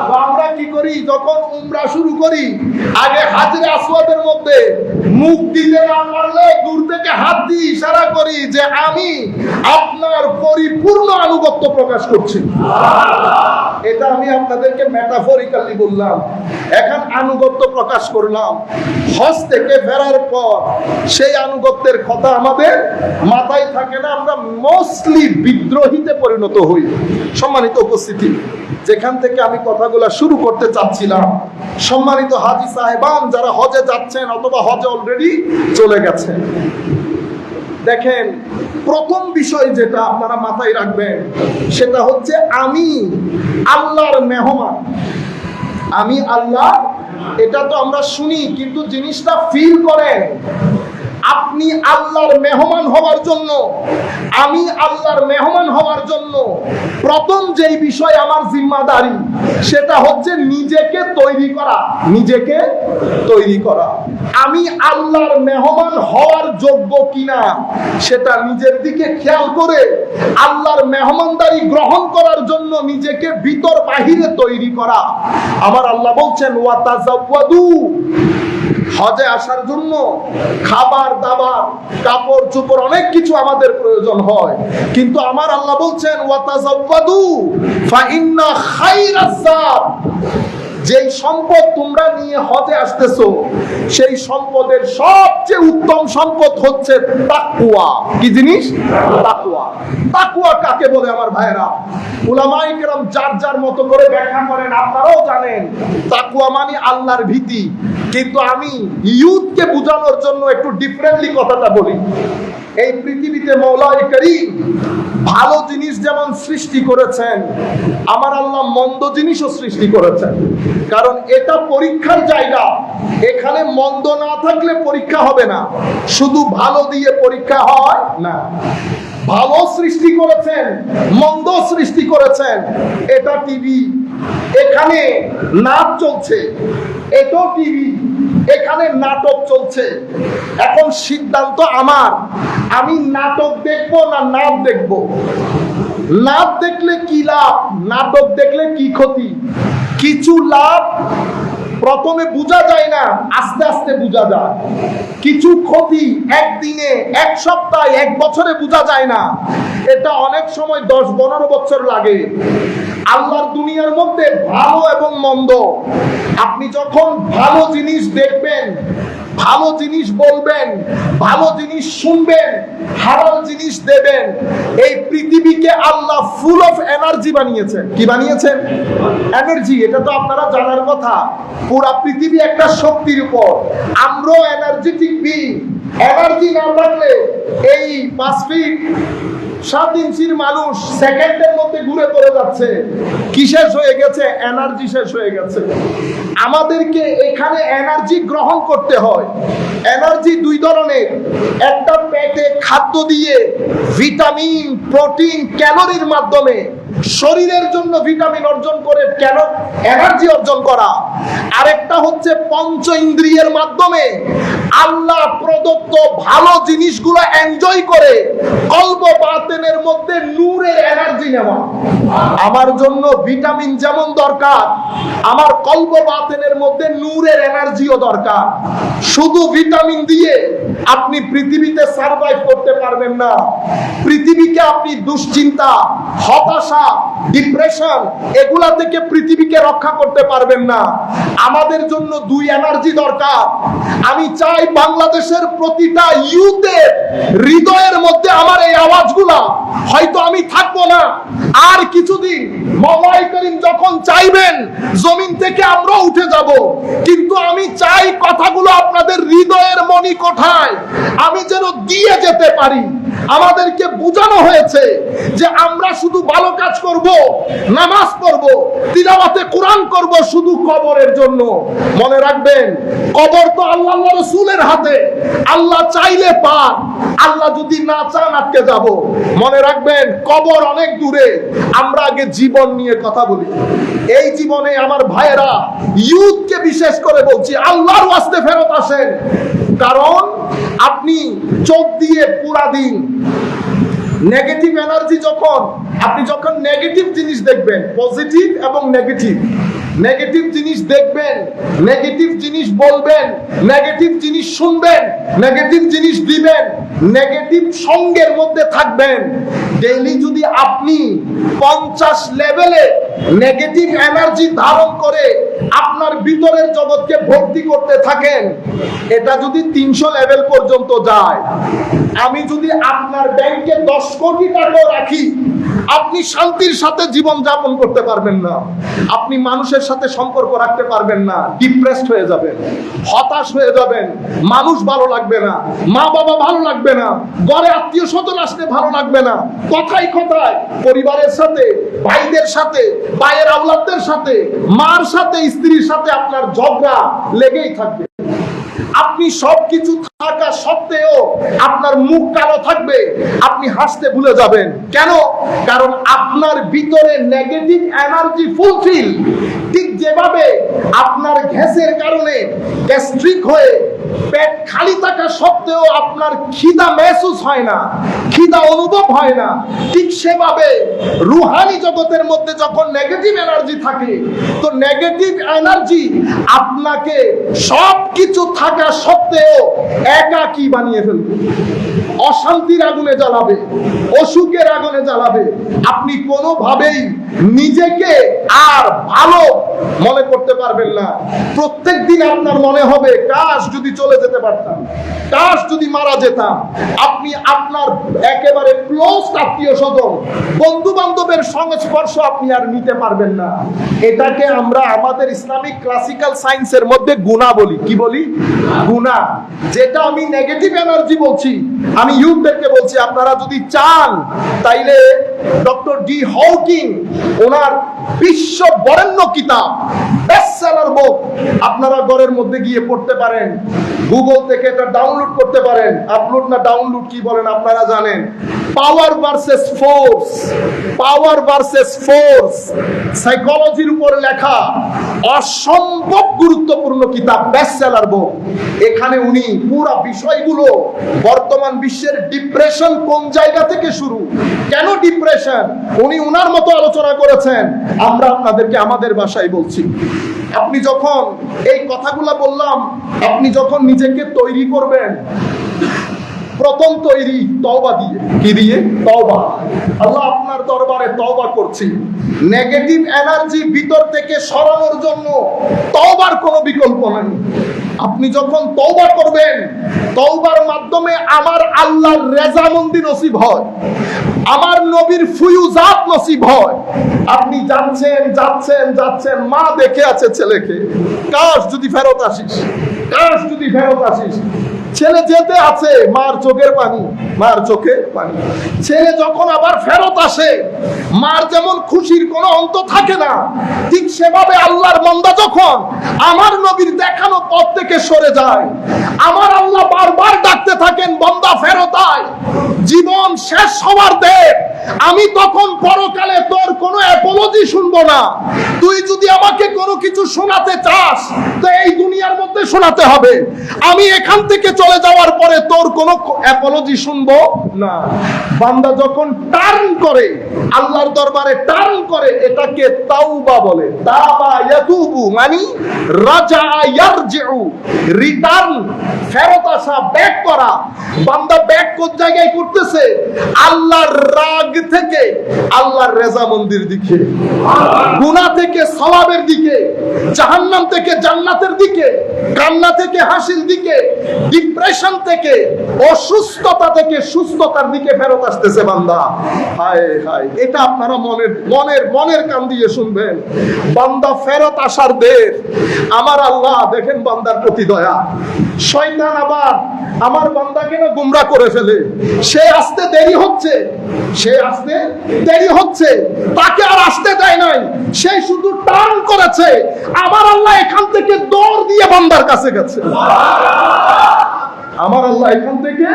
তো আমরা কি করি? যখন উমরা শুরু করি আগে হাজরে আসওয়াদের মধ্যে মুখ দিতে না পারলে দূর থেকে হাত দিয়ে ইশারা করি যে আমি আপনার পরিপূর্ণ আনুগত্য প্রকাশ করছি। এটা আমি আপনাদেরকে মেটাফরিক্যালি বললাম। এখন আনুগত্য প্রকাশ করলাম। হজ থেকে ফেরার পর সেই আনুগত্যের কথা আমাদের মাথায় থাকে না, আমরা মোস্টলি বিদ্রোহীতে পরিণত হই। সম্মানিত উপস্থিতি, যেখান থেকে আমি কথাগুলো শুরু করতে চাচ্ছিলাম, সম্মানিত হাজী সাহেবান যারা হজে যাচ্ছেন অথবা হজে অলরেডি চলে গেছেন, দেখেন প্রথম বিষয় যেটা আপনারা মাথায় রাখবেন সেটা হচ্ছে আমি আল্লাহর মেহমান। আমি আল্লাহ, এটা তো আমরা শুনি কিন্তু জিনিসটা ফিল করেন। আপনি আল্লাহর মেহমান হওয়ার জন্য, আমি আল্লাহর মেহমান হওয়ার জন্য প্রথম যেই বিষয় আমার জিম্মাদারি সেটা হচ্ছে নিজেকে তৈরি করা, নিজেকে তৈরি করা। আমি আল্লাহর মেহমান হওয়ার যোগ্য কিনা সেটা নিজের দিকে খেয়াল করে আল্লাহর মেহমানদারি গ্রহণ করার জন্য নিজেকে ভিতর বাহিরে তৈরি করা। আমার আল্লাহ বলছেন ওয়াতাজাওয়াদু, হজে আসার জন্য খাবার দাবার কাপড় চোপড় অনেক কিছু আমাদের প্রয়োজন হয়, কিন্তু আমার আল্লাহ বলছেন ওয়াতাজাওয়াদু ফাইন্না খায়রাজ যাদ, যেই সম্পদ তোমরা নিয়ে হজে আসতেছো সেই সম্পদের সবচেয়ে উত্তম সম্পদ হচ্ছে তাকওয়া। কি জিনিস? তাকওয়া। তাকওয়া কাকে বলে আমার ভাইরা? উলামায়ে কেরাম যার যার মতো করে ব্যাখ্যা করেন, আপনারাও জানেন। তাকওয়া মানে আল্লাহর ভীতি, কিন্তু আমি ইয়ুথকে বোঝানোর জন্য একটু ডিফারেন্টলি কথাটা বলি। এই পৃথিবীতে মওলাই করিম ভালো জিনিস যেমন সৃষ্টি করেছেন, আমার আল্লাহ মন্দ জিনিসও সৃষ্টি করেছেন, কারণ এটা পরীক্ষার জায়গা। এখানে মন্দ না থাকলে পরীক্ষা হবে না, শুধু ভালো দিয়ে পরীক্ষা হয় না। ভালো সৃষ্টি করেছেন, মন্দ সৃষ্টি করেছেন। এটা টিভি, এখানে নাচ চলছে। এটাও টিভি, এখানে নাটক চলছে। এখন সিদ্ধান্ত আমার, আমি নাটক দেখবো না নাচ দেখবো। নাচ দেখলে কি লাভ, নাটক দেখলে কি ক্ষতি? কিছু লাভ প্রথমে বোঝা যায় না, আস্তে আস্তে বোঝা যায়। কিছু ক্ষতি একদিনে, এক সপ্তাহে, এক বছরে বোঝা যায় না, এটা অনেক সময় 10-15 বছর লাগে। আল্লাহর দুনিয়ার মধ্যে ভালো এবং মন্দ, আপনি যখন ভালো জিনিস দেখবেন, ভালো জিনিস বলবেন, ভালো জিনিস শুনবেন, হালাল জিনিস দেবেন, এই পৃথিবীকে আল্লাহ ফুল অফ এনার্জি বানিয়েছেন। কি বানিয়েছেন? এনার্জি। এটা তো আপনারা জানার কথা। পুরা পৃথিবী একটা শক্তির উপর। আমরাও এনার্জেটিক বিং। এনার্জি না থাকলে এই 5 ফিট 7 ইঞ্চির মানুষ সেকেন্ডের মধ্যে ঘুরে পড়ে যাচ্ছে। কি শেষ হয়ে গেছে? এনার্জি শেষ হয়ে গেছে। আমাদেরকে এখানে এনার্জি গ্রহণ করতে হয়। এনার্জি 2 ধরনের, একটা পেটে খাদ্য দিয়ে ভিটামিন, প্রোটিন, ক্যালোরির মাধ্যমে শরীরের জন্য ভিটামিন অর্জন করে কেন এনার্জি অর্জন করা। আরেকটা হচ্ছে পঞ্চ ইন্দ্রিয়ের মাধ্যমে আল্লাহ প্রদত্ত ভালো জিনিসগুলো এনজয় করে কলব বাতেনের মধ্যে নূরের এনার্জি নেওয়া। আমার জন্য ভিটামিন যেমন দরকার, আমার কলব বাতেনের মধ্যে নূরের এনার্জিও দরকার। শুধু ভিটামিন দিয়ে আপনি পৃথিবীতে সার্ভাইভ করতে পারবেন না। পৃথিবীকে আপনি দুশ্চিন্তা, হতাশা, ডিপ্রেশন, এগুলা থেকে পৃথিবীকে রক্ষা করতে পারবেন না। আমাদের জন্য দুই এনার্জি দরকার। আমি চাই বাংলাদেশের প্রতিটা ইউথের হৃদয়ের মধ্যে আমার এই আওয়াজগুলা, হয়তো আমি থাকবো না আর কিছুদিন, মওলাই করিম যখন চাইবেন জমিন থেকে আমরাও উঠে যাব, কিন্তু আমি চাই কথাগুলো আপনাদের হৃদয়ের মণিকোঠায় আমি যেন দিয়ে যেতে পারি। আমাদেরকে বোঝানো হয়েছে যে আমরা শুধু ভালো কাজ করব, নামাজ পড়ব, তিলাওয়াতে কোরআন করব শুধু কবরের জন্য। মনে রাখবেন, কবর তো আল্লাহর রাসূলের হাতে। আল্লাহ চাইলে পান, আল্লাহ যদি না চান আটকে যাব। মনে রাখবেন, কবর অনেক দূরে। আমরা আগে জীবন নিয়ে কথা বলি। এই জীবনে আমার ভাইয়েরা, ইউথকে বিশেষ করে বলছি, আল্লাহর ওয়াস্তে ফেরত আসেন। কারণ আপনি চোখ দিয়ে পুরা দিন নেগেটিভ এনার্জি, আপনি যখন নেগেটিভ জিনিস দেখবেন, পজিটিভ এবং নেগেটিভ, নেগেটিভ জিনিস দেখবেন, নেগেটিভ জিনিস বলবেন, নেগেটিভ জিনিস শুনবেন, নেগেটিভ জিনিস দিবেন, নেগেটিভ সঙ্গের মধ্যে থাকবেন। ডেইলি যদি আপনি 50 লেভেলে নেগেটিভ এনার্জি ধারণ করে আপনার ভিতরের জগৎকে ভর্তি করতে থাকেন, এটা যদি 300 লেভেল পর্যন্ত যায়, আমি যদি আপনার ব্যাংকে 10 কোটি টাকা রাখি, আপনি শান্তির সাথে জীবন যাপন করতে পারবেন না। আপনি মানুষের সাথে সম্পর্ক রাখতে পারবেন না, ডিপ্রেসড হয়ে যাবেন, হতাশ হয়ে যাবেন, মানুষ ভালো লাগবে না, মা বাবা ভালো লাগবে না, ঘরে আত্মীয় স্বজন আসলে ভালো লাগবে না, কথায় কথায় পরিবারের সাথে, ভাইদের সাথে, ভাইয়ের আওলাদদের সাথে, মার সাথে, স্ত্রীর সাথে আপনার ঝগড়া লেগেই থাকবে। আপনি সবকিছু থাকা সত্ত্বেও আপনার মুখ কালো থাকবে, আপনি হাসতে ভুলে যাবেন। কেন? কারণ আপনার ভিতরে নেগেটিভ এনার্জি ফুলফিল। ঠিক যেভাবে আপনার গ্যাসের কারণে গ্যাস্ট্রিক হয়ে পেট খালি থাকা সত্ত্বেও আপনার খিদা মেহসুস হয় না, খিদা অনুভব হয় না, ঠিক সেভাবে রুহানি জগতের মধ্যে যখন নেগেটিভ এনার্জি থাকে, তো নেগেটিভ এনার্জি আপনাকে সবকিছু থাকা সত্ত্বেও একাকী বানিয়ে ফেলবে, অশান্তির আগুনে জ্বালাবে, অসুখের আগুনে জ্বালাবে। আপনি কোনোভাবেই নিজেকে আর ভালো মনে করতে পারবেন না। প্রত্যেক দিন আপনার মনে হবে, কাশ যদি চলে যেতে পারতাম, কাশ যদি মারা যেতাম। আপনি আপনার একেবারে ক্লোজ আত্মীয় স্বজন, বন্ধু বান্ধবের সংস্পর্শ আপনি আর নিতে পারবেন না। এটাকে আমরা আমাদের ইসলামিক ক্লাসিক্যাল সায়েন্সের মধ্যে গুনাহ বলি। কি বলি? গুনাহ। যেটা আমি নেগেটিভ এনার্জি বলছি, আমি ইউথদেরকে বলছি, আপনারা যদি চান তাইলে ডক্টর ডি হকিং ওনার বিশ্ব বরেণ্য কিতাব, বেস্টসেলার বুক, আপনারা ঘরের মধ্যে গিয়ে পড়তে পারেন, গুগল থেকে এটা ডাউনলোড করতে পারেন। আপলোড না ডাউনলোড কি বলেন আপনারা জানেন। Power versus force, power versus force, সাইকোলজির উপর লেখা অসম্ভব গুরুত্বপূর্ণ কিতাব, বেস্টসেলার বুক। এখানে উনি পুরো বিষয়গুলো, বর্তমান বিশ্বের ডিপ্রেশন কোন জায়গা থেকে শুরু, কেন ডিপ্রেশন, উনি উনার মতো আলোচনা করেছেন। আমরা আপনাদেরকে আমাদের ভাষায় বলছি। আপনি যখন এই কথাগুলো বললাম, আপনি যখন নিজেকে তৈরি করবেন, প্রথম তৈরি তওবা দিয়ে। কি দিয়ে? তওবা। আল্লাহ, আপনার দরবারে তওবা করছি, নেগেটিভ এনার্জি ভিতর থেকে সরানোর জন্য তওবার কোনো বিকল্প নেই। আপনি যখন তওবা করবেন, তওবার মাধ্যমে আমার আল্লাহর রেজামন্দি নসিব হয়, আমার নবীর ফুয়ুজাত নসিব হয়। আপনি যাচ্ছেন যাচ্ছেন যাচ্ছেন, মা দেখে আছে ছেলেকে, কাশ যদি ফেরত আসিস, কাশ যদি ফেরত আসিস। ছেলে যেতে আছে, মার চোখের পানি, মার চোখের পানি। ছেলে যখন আবার ফেরত আসে, মার যেমন খুশির কোনো অন্ত থাকে না, ঠিক সেভাবে আল্লাহর বান্দা যখন আমার নবীর দেখানো পথ থেকে সরে যায়, আমার আল্লাহ বারবার ডাকতে থাকেন, বান্দা ফেরত আয়, জীবন শেষ হওয়ার দে। আমি তখন পরকালে তোর কোনো অ্যাপোলজি শুনবো না। তুই যদি আমাকে কোনো কিছু শোনাতে চাস, তো এই দুনিয়ার মধ্যে শোনাতে হবে। আমি এখান থেকে চলে যাওয়ার পরে তোর কোনো অ্যাপোলজি শুনবো সম্ভব না। বান্দা যখন টার্ন করে, আল্লাহর দরবারে টার্ন করে, এটাকে তাওবা বলে। তাবা ইয়াতুবু মানে রাজা ইয়ারজিউ, রিটার্ন, ফেরত আসা, ব্যাক করা। বান্দা ব্যাক কোন জায়গায় করতেছে? আল্লাহর রাগ থেকে আল্লাহর রেজামন্দির দিকে, গুনাহ থেকে সওয়াবের দিকে, জাহান্নাম থেকে জান্নাতের দিকে, কান্না থেকে হাসির দিকে, ডিপ্রেশন থেকে, অসুস্থতা থেকে সুস্থতার দিকে ফেরত আসতেছে বান্দা। হায় হায়, এটা আপনারা মনের কান দিয়ে শুনবেন। বান্দা ফেরত আসার দের, আমার আল্লাহ দেখেন বান্দার প্রতি দয়া। শয়তান আবার আমার বান্দাকে না গুমরা করে ফেলে। সে আসতে দেরি হচ্ছে, তাকে আর আসতে দেয় নাই, সে শুধু টার্ন করেছে। আমার আল্লাহ এখান থেকে দৌড় দিয়ে বান্দার কাছে গেছে। আমার আল্লাহ এখান থেকে,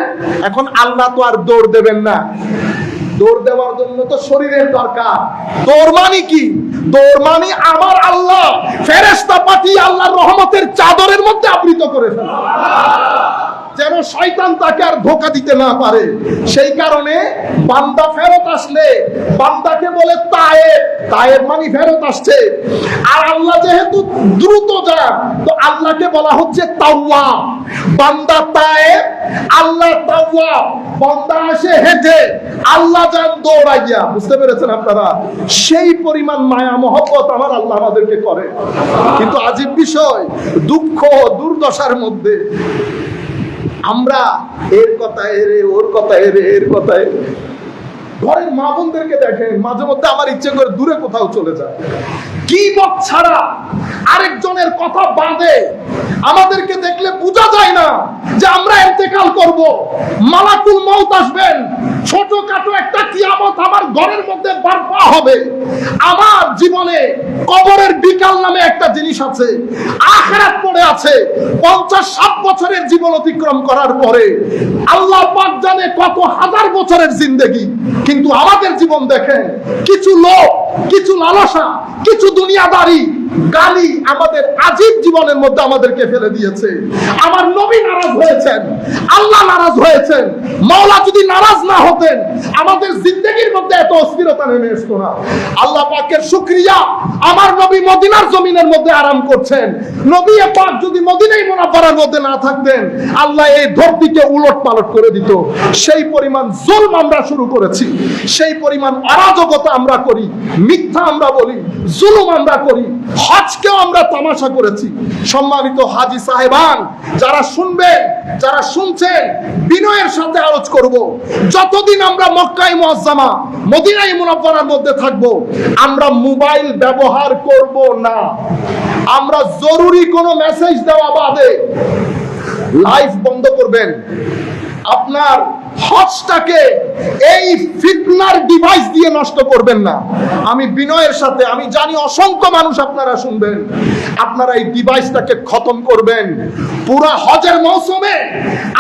এখন আল্লাহ তো আর দৌড় দেবেন না, দৌড় দেওয়ার জন্য তো শরীরের দরকার। দৌড় মানে কি? দৌড় মানে আমার আল্লাহ ফেরেশতা পাঠিয়ে আল্লাহর রহমতের চাদরের মধ্যে আবৃত করে ফেলে, যেন শয়তান তাকে আর ধোঁকা দিতে না পারে। সেই কারণে বান্দা ফেরত আসলে বান্দাকে বলে তায়েব মানে ফেরত আসছে। আর আল্লাহ যেহেতু দ্রুত যান, তো আল্লাহকে বলা হচ্ছে তাওয়াব। বান্দা তায়েব, আল্লাহ তাওয়াব। বান্দা আসে হেঁটে, আল্লাহ যান দৌড়াইয়া। বুঝতে পেরেছেন আপনারা? সেই পরিমাণ মায়া মহব্বত আমার আল্লাহ আমাদেরকে করে। কিন্তু আজীব বিষয়, দুঃখ দুর্দশার মধ্যে আমরা এর কথা এরে, ওর কথা এরে, এর কথা এরে। ঘরের মা বোনদেরকে দেখেন, মাঝে মধ্যে আমার ইচ্ছে করে দূরে কোথাও চলে যায়, গীবত ছাড়া আরেকজনের কথা বাঁধে। আমাদেরকে দেখলে বোঝা যায় না যে আমরা ইন্তেকাল করব, মালাকুল মউত আসবেন, ছোটখাটো একটা কিয়ামত আমার ঘরের মধ্যে বারপা হবে। আমার জীবনে কবরের বিকাল নামে একটা জিনিস আছে, আখিরাত পড়ে আছে। 50-60 বছরের জীবন অতিক্রম করার পরে আল্লাহ পাক জানে কত হাজার বছরের জিন্দেগি। কিন্তু আমাদের জীবন দেখেন, কিছু লোক, কিছু লালসা, কিছু দুনিয়াদারি, গালি আমাদের আজীব জীবনের মধ্যে আমাদেরকে ফেলে দিয়েছে। আমার নবী নারাজ হয়েছেন, আল্লাহ নারাজ হয়েছেন। মাওলা যদি নারাজ না হতেন, আমাদের জিন্দেগির মধ্যে এত অস্থিরতা নেমে আসতো না। আল্লাহ পাকের শুকরিয়া, আমার নবী মদিনার জমিনের মধ্যে আরাম করছেন। নবী পাক যদি মদিনায় মুনাফারার মধ্যে না থাকতেন, আল্লাহ এই ধরতিকে উলট পালট করে দিত। সেই পরিমাণ জুলম আমরা শুরু করেছি, সেই পরিমাণ অরাজকতা আমরা করি, মিথ্যা আমরা বলি, জুলুম আমরা করি, হজকেও আমরা তামাশা করেছি। সম্মানিত হাজী সাহেবান, যারা শুনবেন, যারা শুনছেন, বিনয়ের সাথে আলোচ করব, যতদিন আমরা মক্কায়ে মুআজ্জামা মদিনায়ে মুনাফারার মধ্যে থাকব, আমরা মোবাইল ব্যবহার করব না। আমরা জরুরি কোনো মেসেজ দেওয়া বাদে লাইভ বন্ধ করবেন। আপনার হজটাকে এই ফিতনার ডিভাইস দিয়ে নষ্ট করবেন না। আমি বিনয়ের সাথে, আমি জানি অসংখ্য মানুষ আপনারা শুনবেন, আপনারা এই ডিভাইসটাকে খতম করবেন। পুরা হজের মৌসুমে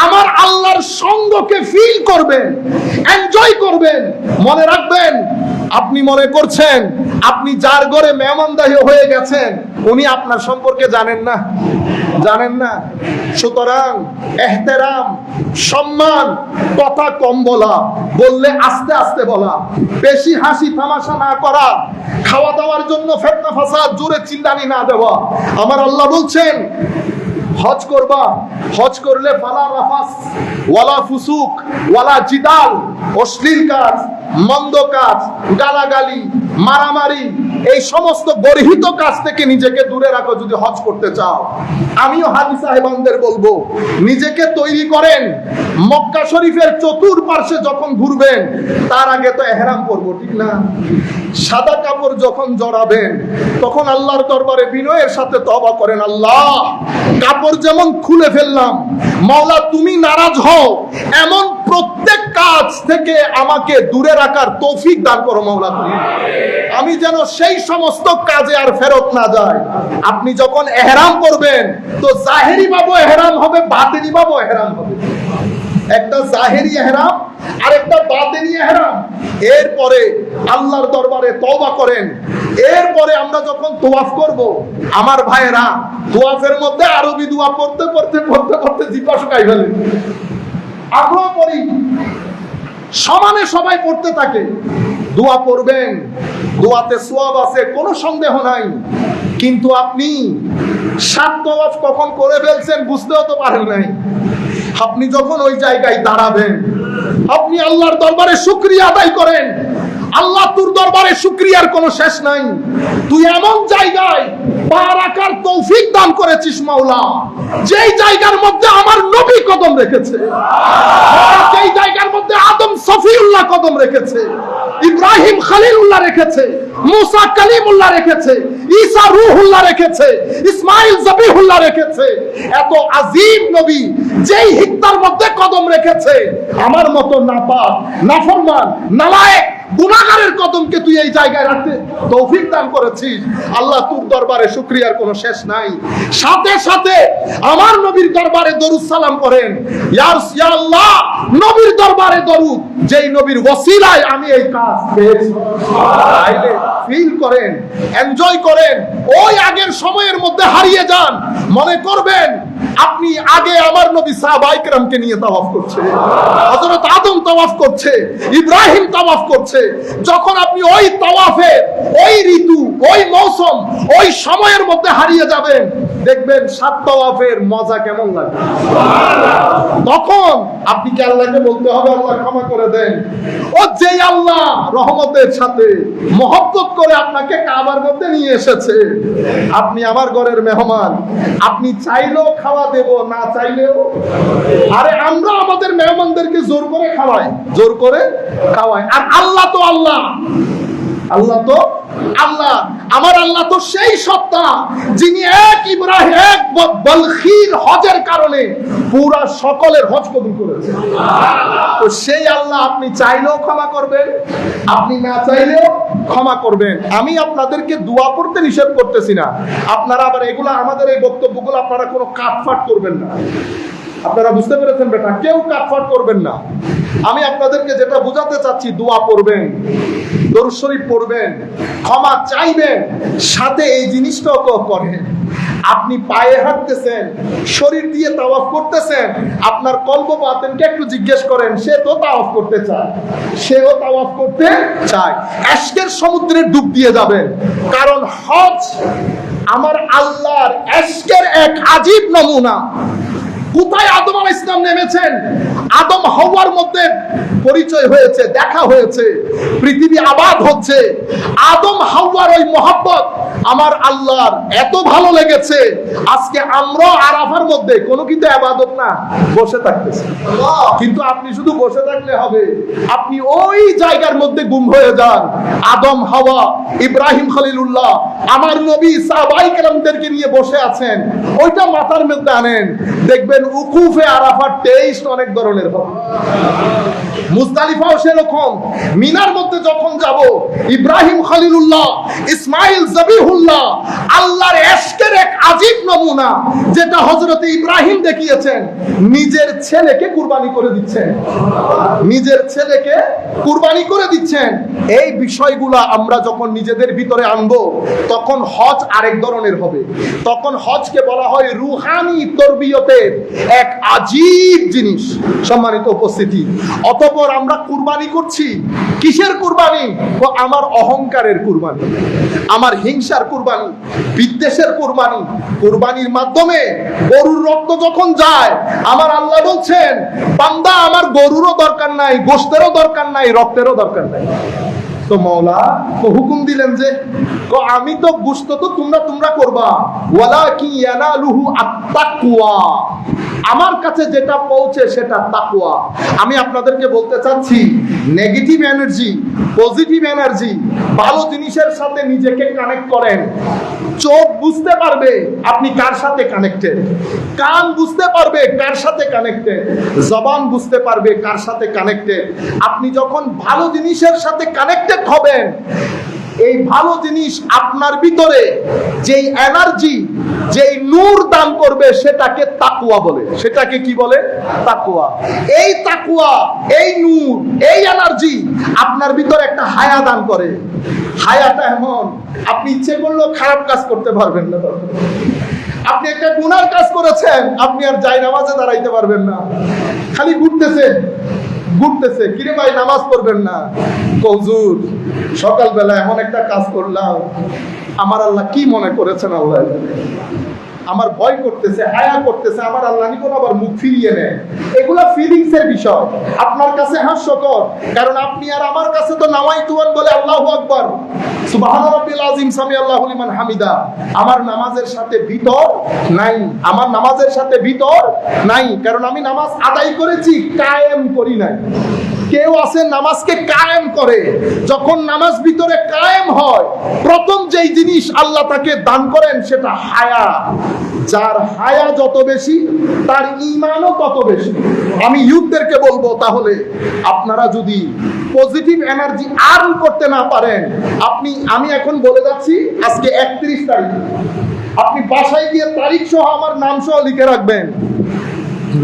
আমার আল্লাহর সঙ্গকে ফিল করবেন, এনজয় করবেন। মনে রাখবেন, আপনি মনে করছেন আপনি যার ঘরে মেহমানদারি হয়ে গেছেন, উনি আপনার সম্পর্কে জানেন না। সুতরাং এহতেরাম, সম্মান, কথা কম বলা, বললে আস্তে আস্তে বলা, বেশি হাসি তামাশা না করা, খাওয়া দাওয়ার জন্য ফিতনা ফাসাদ, জোরে চিল্লানি না দেওয়া। আমার আল্লাহ বলছেন, হজ করবা, হজ করলে ফালা রাফাস ওয়ালা ফুসুক ওয়ালা জিদাল, অশ্লীল কাজ, মন্দ কাজ, গালাগালি, মারামারি, এই সমস্ত গর্হিত কাজ থেকে নিজেকে দূরে রাখো যদি হজ করতে চাও। আমিও হাজী সাহেবানদের বলবো, নিজেকে তৈরি করেন। মক্কা শরীফের চতুর্পার্শ্বে যখন ঘুরবেন, তার আগে তো ইহরাম করব, ঠিক না? সাদা কাপড় যখন জড়াবেন, তখন আল্লাহর দরবারে বিনয়ের সাথে তওবা করেন, আল্লাহ কাপড় যেমন খুলে ফেললাম, মাওলা তুমি নারাজ হও এমন প্রত্যেক কাজ থেকে আমাকে দূরে রাখার তৌফিক দান করো মাওলা তুমি। আমি যেন সেই সমস্ত কাজে আর ফেরত না যাই। আপনি যখন ইহরাম করবেন, তো জাহেরি ভাবে ইহরাম হবে, বাতিনি ভাবে ইহরাম হবে। একটা জাহেরি ইহরাম আর একটা বাতিনি ইহরাম। এরপরে আল্লাহর দরবারে তওবা করেন। এরপরে আমরা যখন তোয়াফ করব, আমার ভাইয়েরা তোয়াফের মধ্যে আরবি দোয়া পড়তে পড়তে জিহ্বা শুকাই ফেলে। আগ্রহ করি সমানে সবাই পড়তে থাকে। দোয়া পড়বেন, দোয়াতে সওয়াব আছে, কোনো সন্দেহ নাই। কিন্তু আপনি 7 তাওয়াফ কখন করে ফেলছেন বুঝতেও তো পারেন নাই। আপনি যখন ওই জায়গায় দাঁড়াবেন, আপনি আল্লাহর দরবারে শুকরিয়া আদায় করেন। আল্লাহ তোর দরবারে শুকরিয়ার কোনো শেষ নাই। তুই এমন জায়গায় পা রাখার তৌফিক দান করেছিস মাওলা, যেই জায়গার মধ্যে আমার নবী কদম রেখেছে, যেই জায়গার মধ্যে আদম সফিউল্লাহ কদম রেখেছে, ইব্রাহিম খলিলুল্লাহ রেখেছে, মুসা কালিমুল্লাহ রেখেছে, ঈসা রূহুল্লাহ রেখেছে, ইসমাইল জবিহুল্লাহ রেখেছে। এত আজিম নবী যেই হিত্তার মধ্যে কদম রেখেছে, আমার মতো নাপাক, নাফরমান, নালায়েক, গুনাহগারের কদমকে তুই এই জায়গায় রাখতে তৌফিক দান করেছিস। আল্লাহ তোর দরবারে শুকরিয়ার কোনো শেষ নাই। সাথে সাথে আমার নবীর দরবারে দরুদ সালাম করেন, ইয়া আল্লাহ নবীর দরবারে দরুদ, যেই নবীর ওসিলায় আমি এই কাজ পেয়েছি। ফিল করেন, এনজয় করেন, ওই আগের সময়ের মধ্যে হারিয়ে যান। মনে করবেন আপনি আগে আমার নবী সাহাবায়ে কেরামকে নিয়ে তাওয়াফ করছে, হযরত আদম তাওয়াফ করছে, ইব্রাহিম তাওয়াফ করছে। যখন আপনি ওই তাওয়াফে, ওই ঋতু, ওই মৌসুম, ওই সময়ের মধ্যে হারিয়ে যাবেন, দেখবেন 7 তাওয়াফের মজা কেমন লাগে। তখন আপনি কি আল্লাহকে বলতে হবে আল্লাহ ক্ষমা করে দেন? ও যে আল্লাহ রহমতের সাথে মহব্বত করে আপনাকে কাবার মধ্যে নিয়ে এসেছে, আপনি আমার ঘরের মেহমান, আপনি চাইলেও খাওয়া দেব, না চাইলেও। আরে আমরা আমাদের মেহমানদেরকে জোর করে খাওয়াই, জোর করে খাওয়াই। আর আল্লাহ তো আল্লাহ, আল্লাহ তো আল্লাহ, আমার আল্লাহ তো সেই সত্তা যিনি এক ইব্রাহিম, এক বলখির হজের কারণে পুরা সকলের হজ কবুল করেছে। তো সেই আল্লাহ আপনি চাইলেও ক্ষমা করবেন, আপনি না চাইলেও ক্ষমা করবেন। আমি আপনাদেরকে দোয়া পড়তে নিষেধ করতেছি না, আপনারা আবার এগুলা, আমাদের এই বক্তব্যগুলো আপনারা কোনো কাটফাট করবেন না। আপনারা বুঝতে পেরেছেন বেটা? কেউ কাটফাট করবেন না। আমি আপনাদেরকে যেটা বোঝাতে চাচ্ছি, দোয়া পড়বেন, দরুদ শরীফ পড়বেন, ক্ষমা চাইবেন, সাথে এই জিনিসটাও তো করেন। আপনি পায়ে হাঁটতেছেন, শরীর দিয়ে তাওয়াফ করতেছেন, আপনার কলব বাতেনকে একটু জিজ্ঞেস করেন, সে তো তাওয়াফ করতে চায়, সেও তাওয়াফ করতে চায়। এশকের সমুদ্রে ডুব দিয়ে যাবেন, কারণ হজ আমার আল্লাহর এশকের এক আজীব নমুনা। কোথায় আদম আলাইহিস সালাম নেমেছেন, আদম হাওয়ার মধ্যে পরিচয় হয়েছে, দেখা হয়েছে, পৃথিবী আবাদ হচ্ছে। আদম হাওয়ার ওই মহব্বত আমার আল্লাহর এত ভালো লেগেছে, আজকে আমরা আরাফার মধ্যে কোনো কিন্তু ইবাদত না, বসে থাকতেছি। কিন্তু আপনি শুধু বসে থাকলে হবে, আপনি ওই জায়গার মধ্যে গুম হয়ে যান। আদম হাওয়া, ইব্রাহিম খলিলুল্লাহ, আমার নবী সাহাবায়ে কেরামদেরকে নিয়ে বসে আছেন, ওইটা মাথার মধ্যে আনেন, দেখবেন উকুফে আরাফার টেস্ট অনেক ধরনের হবে। মুজদালিফাও সেরকম। মিনার মধ্যে যখন যাব, ইব্রাহিম খলিলুল্লাহ, ইসমাইল জবিহুল্লাহ, আল্লাহর ইশকের এক আজীব নমুনা, যেটা হযরত ইব্রাহিম দেখিয়েছেন। নিজের ছেলেকে কুরবানি করে দিচ্ছেন, নিজের ছেলেকে কুরবানি করে দিচ্ছেন। এই বিষয়গুলা আমরা যখন নিজেদের ভিতরে আনবো, তখন হজ আরেক ধরনের হবে। তখন হজকে বলা হয় রুহানি তরবিয়তের এক আজীব জিনিস। সম্মানিত উপস্থিতি, অতঃপর আমরা কুরবানি করছি। কিসের কুরবানি? আমার অহংকারের কুরবানি, আমার হিংসার কুরবানি, বিদ্বেষের কুরবানি। কুরবানির মাধ্যমে গরুর রক্ত যখন যায়, আমার আল্লাহ বলছেন, বান্দা আমার গরুরও দরকার নাই, গোশতেরও দরকার নাই, রক্তেরও দরকার নাই। তো মাওলা তো হুকুম দিলেন যে আমি তো গোশত তো তোমরা করবা, ওয়ালাকি ইয়ানালুহু আত-তাকওয়া, আমার কাছে যেটা পৌঁছে সেটা তাকওয়া। আমি আপনাদেরকে বলতে চাচ্ছি, নেগেটিভ এনার্জি, পজিটিভ এনার্জি, ভালো জিনিসের সাথে নিজেকে কানেক্ট করেন। চোখ বুঝতে পারবে আপনি কার সাথে কানেক্টেড, কান বুঝতে পারবে কার সাথে কানেক্টেড, জবান বুঝতে পারবে কার সাথে কানেক্টেড। আপনি যখন ভালো জিনিসের সাথে কানেক্টেড হবেন, এই ভালো জিনিস আপনার ভিতরে যেই এনার্জি, যেই নূর দান করবে, সেটাকে তাকওয়া বলে। সেটাকে কি বলে? তাকওয়া। এই তাকওয়া, এই নূর, এই এনার্জি আপনার ভিতরে একটা হায়া দান করে। হায়াটা এমন, আপনি ইচ্ছে করলেও খারাপ কাজ করতে পারবেন না। আপনি একটা গুনার কাজ করেছেন, আপনি আর জায়নামাজে দাঁড়াইতে পারবেন না, খালি ঘুরতেছেন, ঘুরতেছে, কিরে ভাই নামাজ পড়বেন না? হুজুর সকালবেলা এমন একটা কাজ করলাম, আমার আল্লাহ কি মনে করেছেন আল্লাহ, আমার ভয় করতেছে, হায়া করতেছে, আমার আল্লাহ নিকন আবার মুখ ফিরিয়ে নেয়। এগুলা ফিলিংস এর বিষয়, আপনার কাছে হাস্যকর, কারণ আপনি আর আমার কাছে তো নামাইতুয়ান বলে আল্লাহু আকবার, সুবহান রাব্বিল আযীম, সামি আল্লাহু লিমান হামিদা। আমার নামাজের সাথে ভিতর নাই, আমার নামাজের সাথে ভিতর নাই, কারণ আমি নামাজ আদায় করেছি, কায়েম করি নাই। কেউ আছে নামাজকে কায়েম করে, যখন নামাজ ভিতরে কায়েম হয়, প্রথম যেই জিনিস আল্লাহ তাকে দান করেন সেটা হায়া। যার হায়া যত বেশি তার ঈমানও তত বেশি। আমি ইউথদেরকে বলবো, তাহলে আপনারা যদি পজিটিভ এনার্জি আর্ন করতে না পারেন, আমি এখন বলে যাচ্ছি, আজকে 31 তারিখ, আপনি বাসায় গিয়ে তারিখ সহ আমার নাম সহ লিখে রাখবেন।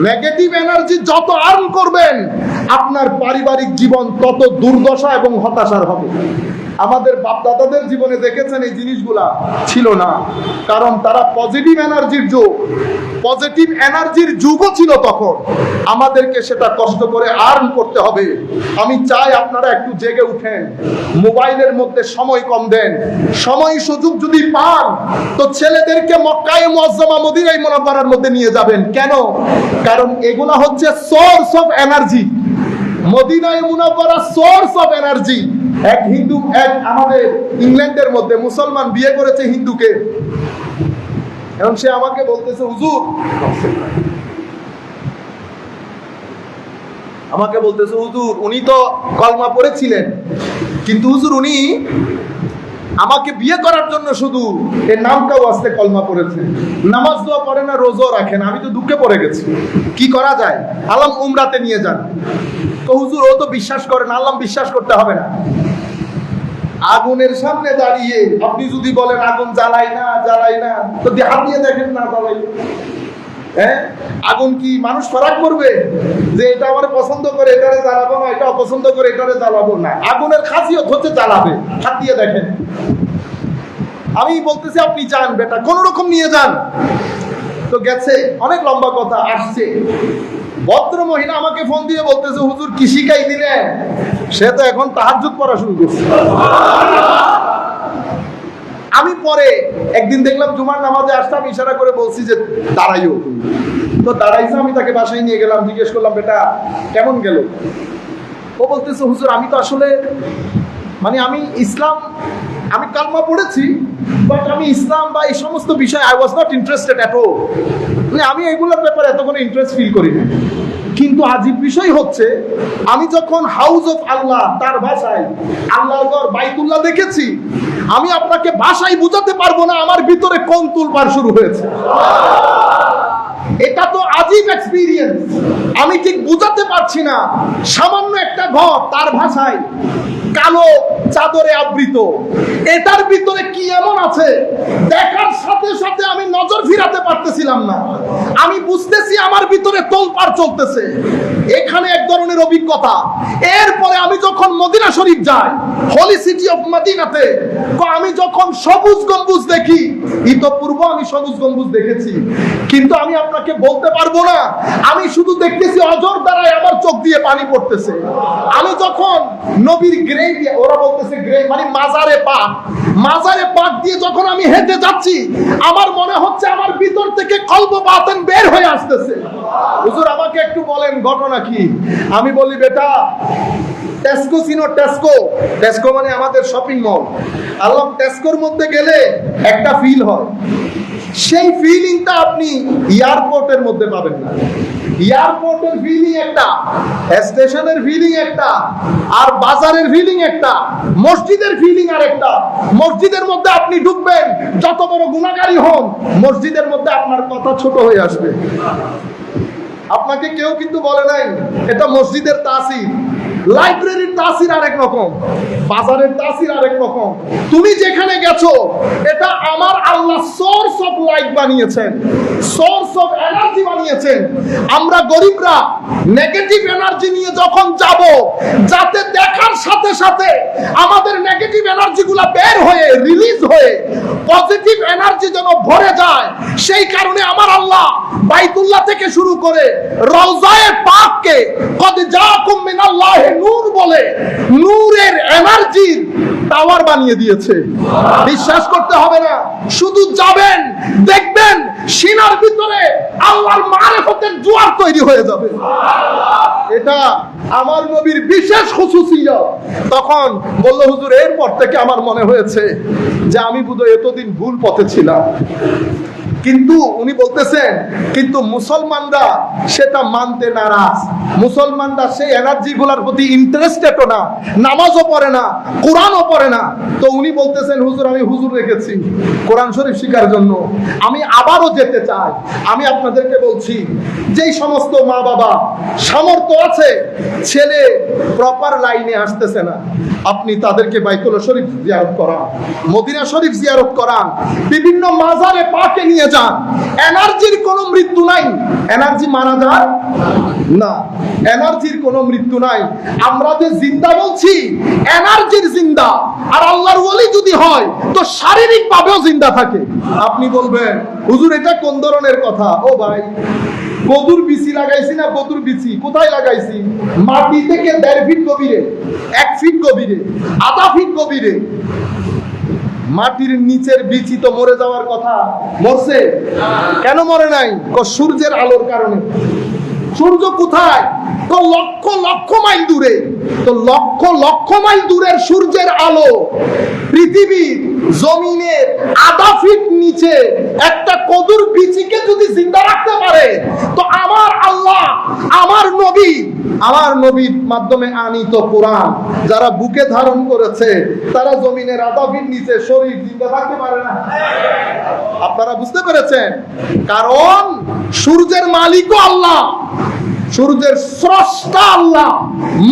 নেগেটিভ এনার্জি যত আর্ন করবেন, আপনার পারিবারিক জীবন তত দুর্দশা এবং হতাশার হবে। আমাদের বাপদাদাদের জীবনে দেখেছেন এই জিনিসগুলা ছিল না, কারণ তারা পজিটিভ এনার্জির যুগ, পজিটিভ এনার্জির যুগও ছিল তখন। আমাদেরকে সেটা কষ্ট করে আর্ন করতে হবে। আমি চাই আপনারা একটু জেগে উঠেন, মোবাইলের মধ্যে সময় কম দেন। সময় সুযোগ যদি পান তো ছেলেদেরকে মক্কায়ে মুআজ্জামা মদিনায়ে মুনাওয়ারার মধ্যে নিয়ে যাবেন। কেন? কারণ এগুলা হচ্ছে সোর্স অফ এনার্জি। মদিনায়ে মুনাওয়ারা সোর্স অফ এনার্জি। এক হিন্দু, এক আমাদের ইংল্যান্ডের মধ্যে মুসলমান বিয়ে করেছে হিন্দুকে, এবং সে আমাকে বলতেছে, হুজুর উনি তো কলমা পড়েছিলেন, কিন্তু হুজুর উনি আমাকে বিয়ে করার জন্য শুধু এর নামটাও আসতে কলমা পড়েছে, নামাজ দোয়া পড়ে না, রোজাও রাখে না। আমি তো দুঃখে পড়ে গেছি, কি করা যায়? আলম উমরাতে নিয়ে যান। তো হুজুর ও তো বিশ্বাস করে না। আল্লাহ বিশ্বাস করতে হবে না। আগুনের সামনে দাঁড়িয়ে আপনি যদি বলেন আগুন জ্বালাই না, তো হাত দিয়ে দেখেন না জ্বালাই। হ্যাঁ, আগুন কি মানুষ ফারাক করবে যে এটা আমার পছন্দ করে এটারে জ্বালাবো না, এটা অপছন্দ করে এটারে জ্বালাবো না? আগুনের খাসিয়ত হচ্ছে জ্বালাবে। হাত দিয়ে দেখেন। আমি বলতেছি আপনি যান বেটা, কোন রকম নিয়ে যান। তো গেছে, অনেক লম্বা কথা। আসছে ভদ্র মহিলা আমাকে ফোন দিয়ে বলতেছে, হুজুর কি শিখাই দিলেন? সে তো এখন তাহাজ্জুদ পড়া শুরু করছে। আমি পরে একদিন দেখলাম জুমার নামাজে আসতাম, ইশারা করে বলছি যে দাঁড়াইও। তো দাঁড়াইছে, আমি তাকে বাসায় নিয়ে গেলাম, জিজ্ঞেস করলাম বেটা কেমন গেল? ও বলতেছে, হুজুর আমি তো আসলে আমি ইসলাম, আমি কালমা পড়েছি, বাট আমি ইসলাম বা এই সমস্ত বিষয় I was not interested at all. আমি এগুলোর ব্যাপারে এত কোনো ইন্টারেস্ট ফিল করি না। কিন্তু আজীব বিষয় হচ্ছে, আমি যখন হাউস অফ আল্লাহ, তার ভাষায় আল্লাহর ঘর বাইতুল্লাহ দেখেছি, আমি আপনাকে ভাষায় বুঝাতে পারবো না আমার ভিতরে কোন তুলপার শুরু হয়েছে। এটা তো আজীব এক্সপেরিয়েন্স, আমি ঠিক বুঝাতে পারছি না। সামান্য একটা ঘর, তার ভাষায় কালো চাদরে আবৃত, এটার ভিতরে কি এমন আছে দেখার সাথে সাথে আমি নজর ফিরাতে পারতেছিলাম না। আমি বুঝতেছি আমার ভিতরে তোলপাড় চলতেছে। এখানে এক ধরনের অভিজ্ঞতা। এরপরে আমি যখন মদিনা শরীফ যাই, হোলি সিটি অফ মদিনাতে, তো আমি যখন সবুজ গম্বুজ দেখি, ইতপূর্ব আমি সবুজ গম্বুজ দেখেছি, কিন্তু আমি আপনাকে বলতে পারবো না। আমি শুধু দেখতেছি অজর দ্বারাই আমার চোখ দিয়ে পানি পড়তেছে। আমি যখন নবীর গ্রেভ, ওরা বলতেছে গ্রেভ মাজারে পাক দিয়ে যখন আমি হেঁটে যাচ্ছি, আমার মনে হচ্ছে আমার ভিতর থেকে কলব বাতেন বের হয়ে আসতেছে। হুজুর আমাকে একটু বলেন ঘটনা কি? আমি বলি বেটা, টেস্কো চিনো? টেস্কো মানে আমাদের শপিং মল। আল্লাহ, টেস্কোর মধ্যে গেলে একটা ফিল হয়, সেই ফিলিংটা আপনি এয়ারপোর্টের মধ্যে পাবেন না। এয়ারপোর্টের ফিলিং একটা, স্টেশনের ফিলিং একটা, আর বাজারের ফিলিং একটা, মসজিদের ফিলিং আর একটা। মসজিদের মধ্যে আপনি ঢুকবেন, যত বড় গুনাহগারী হন, মসজিদের মধ্যে আপনার কথা ছোট হয়ে আসবে। আপনাকে কেউ কিন্তু বলে নাই এটা মসজিদের তাসির। লাইব্রেরির তাসির আরেক রকম, বাজারের তাসির আরেক রকম। তুমি যেখানে গেছো, এটা আমার আল্লাহ সোর্স অফ লাইট বানিয়েছেন, সোর্স সোর্স অফ এনার্জি বানিয়েছেন। আমরা গরিবরা নেগেটিভ এনার্জি নিয়ে যখন যাব, যাতে দেখার সাথে সাথে আমাদের নেগেটিভ এনার্জিগুলো বের হয়ে রিলিজ হয়ে পজিটিভ এনার্জি যেন ভরে যায়, সেই কারণে আমার আল্লাহ বাইতুল্লাহ থেকে শুরু করে রওজায়ে পাককে কদ জাকুম মিনাল্লাহি নূর বলে নূরের এনার্জির টাওয়ার বানিয়ে দিয়েছে। বিশ্বাস করতে হবে না, শুধু যাবেন, দেখবেন সিনার ভিতরে আল্লাহর মারিফতের জোয়ার তৈরি হয়ে যাবে। এটা আমার নবীর বিশেষ খুসুসিয়ত। তখন বলল, হুজুর এরপর থেকে আমার মনে হয়েছে যে আমি বোধহয় এতদিন ভুল পথে ছিলাম। কিন্তু উনি বলতেছেন, কিন্তু মুসলমানরা সেটা মানতে নারাজ। মুসলমানরা সেই এনার্জি গুলার প্রতি ইন্টারেস্টেডও না, নামাজও পড়ে না, কোরআনও পড়ে না। তো উনি বলতেছেন, হুজুর আমি হুজুর রেখেছি কোরআন শরীফ শিখার জন্য, আমি আবারও যেতে চাই। আমি আপনাদেরকে বলছি, যেই সমস্ত মা বাবা সামর্থ্য আছে, ছেলে প্রপার লাইনে আসতেছে না, আপনি তাদেরকে বাইতুল্লাহ শরীফ জিয়ারত করান, মদিনা শরীফ জিয়ারত করান, বিভিন্ন মাজারে পাকে নিয়ে যান। এনার্জির কোনো মৃত্যু নাই, এনার্জি মারা যায় না, এনার্জির কোনো মৃত্যু নাই। আমরা যে জিন্দা বলছি, এনার্জির জিন্দা। আর আল্লাহর ওলি যদি হয় তো শারীরিক ভাবেও জিন্দা থাকে। আপনি বলবেন, হুজুর এটা কোন ধরনের কথা? ও ভাই, কদুর বিচি লাগাইছি না, কদুর বিচি কোথায় লাগাইছি? মাটি থেকে 1.5 ফিট গভীরে, 1 ফিট গভীরে, আধা ফিট গভীরে। মাটির নিচের বিচি তো মরে যাওয়ার কথা, মরছে কেন? মরে নাই, সূর্যের আলোর কারণে। সূর্য কোথায়? তো লক্ষ লক্ষ মাইল দূরে। তো লক্ষ লক্ষ মাইল দূরের সূর্যের আলো পৃথিবীর জমিনের আধা ফিট নিচে একটা কদুর বিচিকে যদি জিন্দা রাখতে পারে, তো আমার আল্লাহ, আমার নবীর মাধ্যমে আনিত কোরআন যারা বুকে ধারণ করেছে, তারা জমিনের আধা ফিট নিচে শরীর জিন্দা থাকতে পারে না। আপনারা বুঝতে পেরেছেন? কারণ সূর্যের মালিকও আল্লাহ, সূর্যের স্রষ্টা আল্লাহ,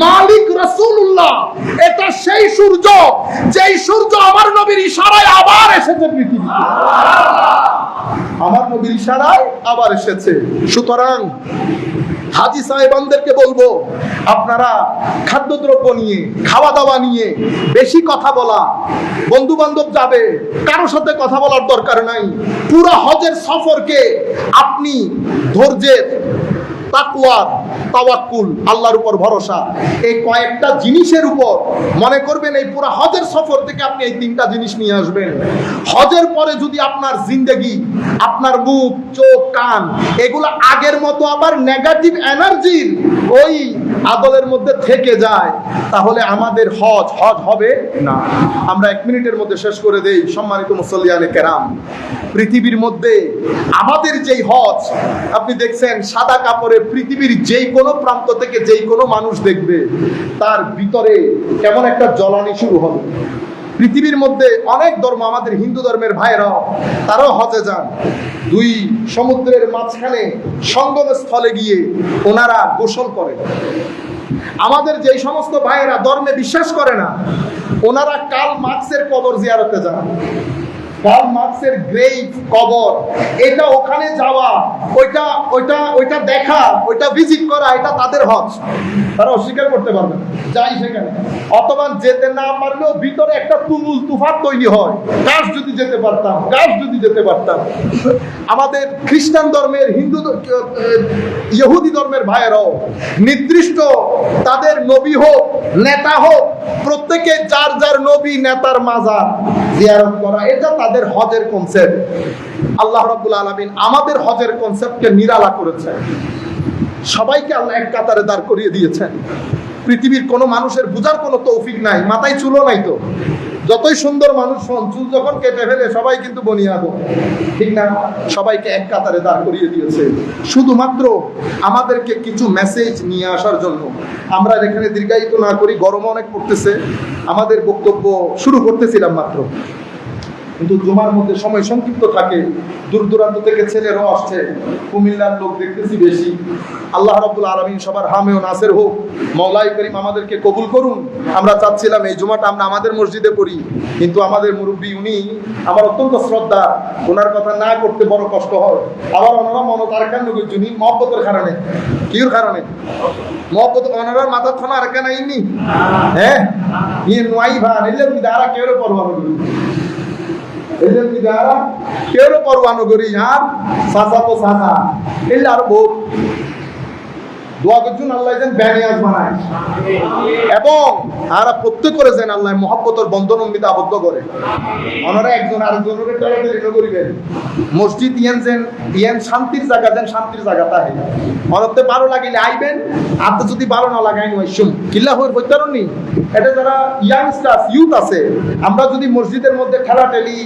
মালিক রাসূলুল্লাহ। এটা সেই সূর্য, যেই সূর্য আমার নবীর ইশারায় আবার এসেছে পৃথিবীতে। আমার নবীর ইশারায় আবার এসেছে। সুতরাং হাজী সাহেবানদেরকে বলবো, আপনারা খাদ্যদ্রব্য নিয়ে, খাওয়া দাওয়া নিয়ে বেশি কথা বলা, বন্ধু বান্ধব যাবে, কারোর সাথে কথা বলার দরকার নাই। পুরো হজের সফরকে আপনি ধৈর্যের, তাকওয়ার, তাওয়াক্কুল, আল্লাহর উপর ভরসা, এই কয়েকটা জিনিসের উপর মনে করবেন। এই পুরো হজের সফর থেকে আপনি এই 3টা জিনিস নিয়ে আসবেন। হজের পরে যদি আপনার জিন্দেগি, আপনার মুখ, চোখ, কান এগুলো আগের মতো আবার নেগেটিভ এনার্জির ওই আদলের মধ্যে থেকে যায়, তাহলে আমাদের হজ হবে না। আমরা 1 মিনিটের মধ্যে শেষ করে দেই। সম্মানিত মুসল্লিয়ানে কেরাম, পৃথিবীর মধ্যে আমাদের যেই হজ, আপনি দেখছেন সাদা কাপড়ে পৃথিবীর যেই কোনো প্রান্ত থেকে যেই কোনো মানুষ দেখবে, তার ভিতরে কেমন একটা জ্বলানি শুরু হবে। পৃথিবীর মধ্যে অনেক ধর্ম, আমাদের হিন্দু ধর্মের ভাইরাও তারাও হজে যান। 2 সমুদ্রের মাঝখানে সঙ্গমস্থলে গিয়ে ওনারা গোসল করেন। আমাদের যেই সমস্ত ভাইয়েরা ধর্মে বিশ্বাস করে না, ওনারা কার্ল মার্কসের কবর জিয়ারতে যান। কার্ল মার্কসের গ্রেভ কবর, এটা ওখানে যাওয়া, ওইটা দেখা, ওইটা ভিজিট করা, এটা তাদের হজ। তারা অস্বীকার করতে পারবে না, যাই সেখানে। অথবা যেতে না পারলেও ভিতরে একটা তুমুল তুফান তৈরি হয়, কাশ যদি যেতে পারতাম, কাশ যদি যেতে পারতাম। আমাদের খ্রিস্টান ধর্মের, হিন্দু, ইহুদি ধর্মের ভাইয়েরাও নির্দিষ্ট তাদের নবী হোক, নেতা হোক, প্রত্যেকে যার যার নবী নেতার মাজার জিয়ারত করা, এটা তাদের হজের কনসেপ্ট। আল্লাহ রাব্বুল আলামিন আমাদের হজের কনসেপ্টকে নিরালা করেছেন। সবাইকে আল্লাহ এক কাতারে দাঁড় করিয়ে দিয়েছেন। পৃথিবীর কোনো মানুষের বুঝার কোনো তৌফিক নাই, মাথায় চুলও নাই। তো যতই সুন্দর মানুষ হন, চুল যখন কেটে ফেলে সবাই কিন্তু বনিয়াদো, ঠিক না? সবাইকে এক কাতারে দাঁড় করিয়ে দিয়েছে শুধুমাত্র আমাদেরকে কিছু মেসেজ নিয়ে আসার জন্য। আমরা এখানে দীর্ঘায়িত না করি, গরম অনেক পড়তেছে, আমাদের বক্তব্য শুরু করতেছিলাম মাত্র। কিন্তু জুমার মধ্যে সময় সংক্ষিপ্ত থাকে, দূর দূরান্ত থেকে ছেলেরাও আসছে, কুমিল্লার লোক দেখতেছি বেশি। আল্লাহ রাব্বুল আলামিন সবার হামে ও নাসের হোক। মাওলাই করিম আমাদেরকে কবুল করুন। আমরা চাচ্ছিলাম এই জুমাটা আমরা আমাদের মসজিদে পড়ি, কিন্তু আমাদের মুরব্বী উনি আমার অত্যন্ত শ্রদ্ধা, ওনার কথা না করতে বড় কষ্ট হয়। আবার ওনারা মনত আরেকখান লোক জুনি মহব্বতের কারণে, কির কারণে মহব্বত ওনার মাথা থানা আরেকখান আইনি, হ্যাঁ ইয়ে নোয়াই ভান এলে বিদারা কেউ পরবানো করি, এলে বিদারা কেউ পরবানো করি। আর সাসা তো সাসা এলে আর বহুত দোয়া করছেন আল্লাহ যেন ব্যানিয়াজ বানায় এবং আর প্রত্যেক করে যেন আল্লাহ মহব্বতের বন্ধন অমৃতে আবদ্ধ করে। ওনারা একজন আরেকজনের টানাটানি করিবেন। মসজিদ ইয়ান শান্তির জায়গা, দেন শান্তির জায়গা তাহে অনতে ভালো লাগিলে আইবেন, আর তো যদি ভালো না লাগাই নইসুম কিল্লা হয়ে হইতারণ নি। এটা যারা ইয়াংস্টার্স ইউথ আছে, আমরা যদি মসজিদের মধ্যে ঠেলাঠেলি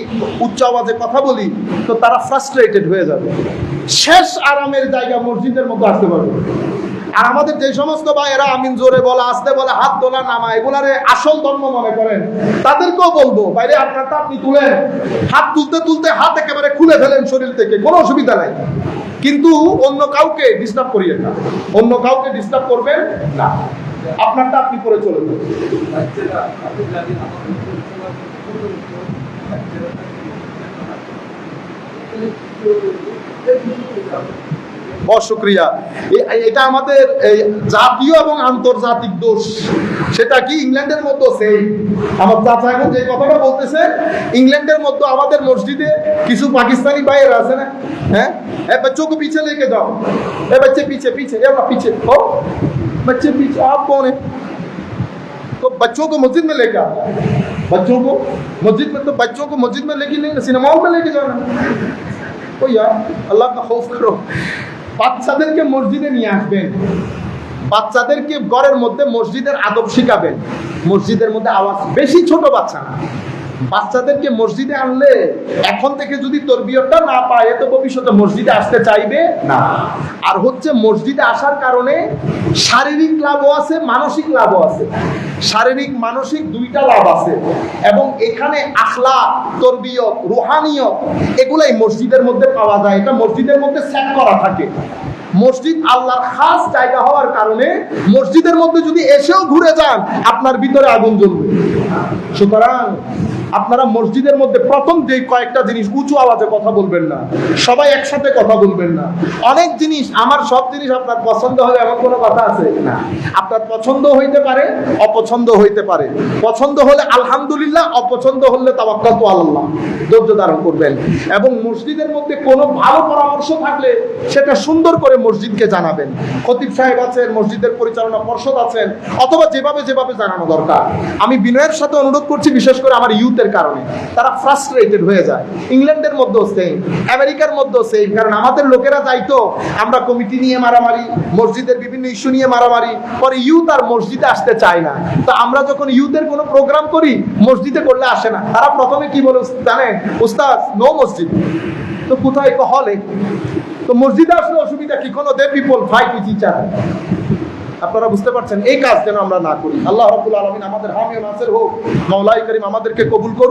উচ্চ আওয়াজে কথা বলি তো তারা ফ্রাস্ট্রেটেড হয়ে যাবে। শেষ আরামের জায়গা মসজিদের মধ্যে আসতে পারবে। আর আমাদের যে সমস্ত ভাইয়েরা আমিন জোরে বলা, আসতে বলা, হাত তোলা, নামা এগুলারে আসল ধর্ম মনে করেন, তাদেরকেও বলবো বাইরে আপনারটা আপনি তুলেন, হাত তুলতে তুলতে হাত একেবারে খুলে ফেলেন শরীর থেকে, কোনো অসুবিধা নাই, কিন্তু অন্য কাউকে ডিস্টার্ব করিয়েন না, অন্য কাউকে ডিস্টার্ব করবেন না, আপনারটা আপনি করে চলে যান। बहुत शुक्रिया। এটা আমাদের জাতীয় এবং আন্তর্জাতিক দোষ। সেটা কি ইংল্যান্ডের মধ্যে সেই আমার চাচা এখন যে কথাটা বলতেছে, ইংল্যান্ডের মধ্যে আমাদের মসজিদে কিছু পাকিস্তানি ভাইয়েরা আছে না, হ্যাঁ এ बच्चों को पीछे लेके जाओ, ए बच्चे पीछे पीछे, ए पीछे ओ बच्चे पीछे, आप कौन है? तो बच्चों को मस्जिद में लेके आओ, बच्चों को मस्जिद में, तो बच्चों को मस्जिद में लेके नहीं सिनेमाओं में लेके जाना। ओ यार अल्लाह का खौफ करो। বাচ্চাদেরকে মসজিদে নিয়ে আসবেন, বাচ্চাদেরকে ঘরের মধ্যে মসজিদের আদব শিখাবেন। মসজিদের মধ্যে আওয়াজ বেশি, ছোট বাচ্চা না, বাচ্চাদেরকে মসজিদে আনলে এখন থেকে যদি তরবিয়তটা না পায় তো ভবিষ্যতে মসজিদে আসতে চাইবে না। আর হচ্ছে মসজিদে আসার কারণে শারীরিক লাভও আছে, মানসিক লাভও আছে। শারীরিক মানসিক দুইটা লাভ আছে এবং এখানে আখলাক, তরবিয়ত, রুহানিয়ত এগুলাই মসজিদের মধ্যে পাওয়া যায়। এটা মসজিদের মধ্যে সেট করা থাকে। মসজিদ আল্লাহর খাস জায়গা হওয়ার কারণে মসজিদের মধ্যে যদি এসেও ঘুরে যান আপনার ভিতরে আগুন জ্বলবে। সুতরাং আপনারা মসজিদের মধ্যে প্রথম যে কয়েকটা জিনিস, উঁচু আওয়াজে কথা বলবেন না, সবাই একসাথে কথা বলবেন না। অনেক জিনিস, আমার সব জিনিস আপনার পছন্দ হবে এমন কোনো কথা আছে না। আপনার পছন্দ হইতে পারে, অপছন্দ হইতে পারে। পছন্দ হলে আলহামদুলিল্লাহ, অপছন্দ হলে তাওয়াক্কালতু আলাল্লাহ, ধৈর্য ধারণ করবেন। এবং মসজিদের মধ্যে কোনো ভালো পরামর্শ থাকলে সেটা সুন্দর করে মসজিদকে জানাবেন। খতিব সাহেব আছেন, মসজিদের পরিচালনা পর্ষদ আছেন, অথবা যেভাবে যেভাবে জানানো দরকার। আমি বিনয়ের সাথে অনুরোধ করছি, বিশেষ করে আমার ইউথের কারণে তারা ফ্রাস্ট্রেটেড হয়ে যায়। ইংল্যান্ডের মধ্যেও সেম, আমেরিকার মধ্যেও সেম। কারণ আমাদের লোকেরা যাইতো, আমরা কমিটি নিয়ে মারামারি, মসজিদের বিভিন্ন ইস্যু নিয়ে মারামারি, পরে ইউথ আর মসজিদে আসতে চায় না। তো আমরা যখন ইউথের কোনো প্রোগ্রাম করি, মসজিদে করলে আসে না। তারা প্রথমে কি বলে জানেন? উস্তাদ নো মসজিদ। তো কোথায় হলে? তো মসজিদে আসলে অসুবিধা কি? কোনো the people fight with each other. আপনারা বুঝতে পারছেন? এই কাজ যেন আমরা না করি। আল্লাহ রাব্বুল আলামিন আমাদের হামি ও নাসির হোক। মাওলাই করিম আমাদেরকে কবুল করুন।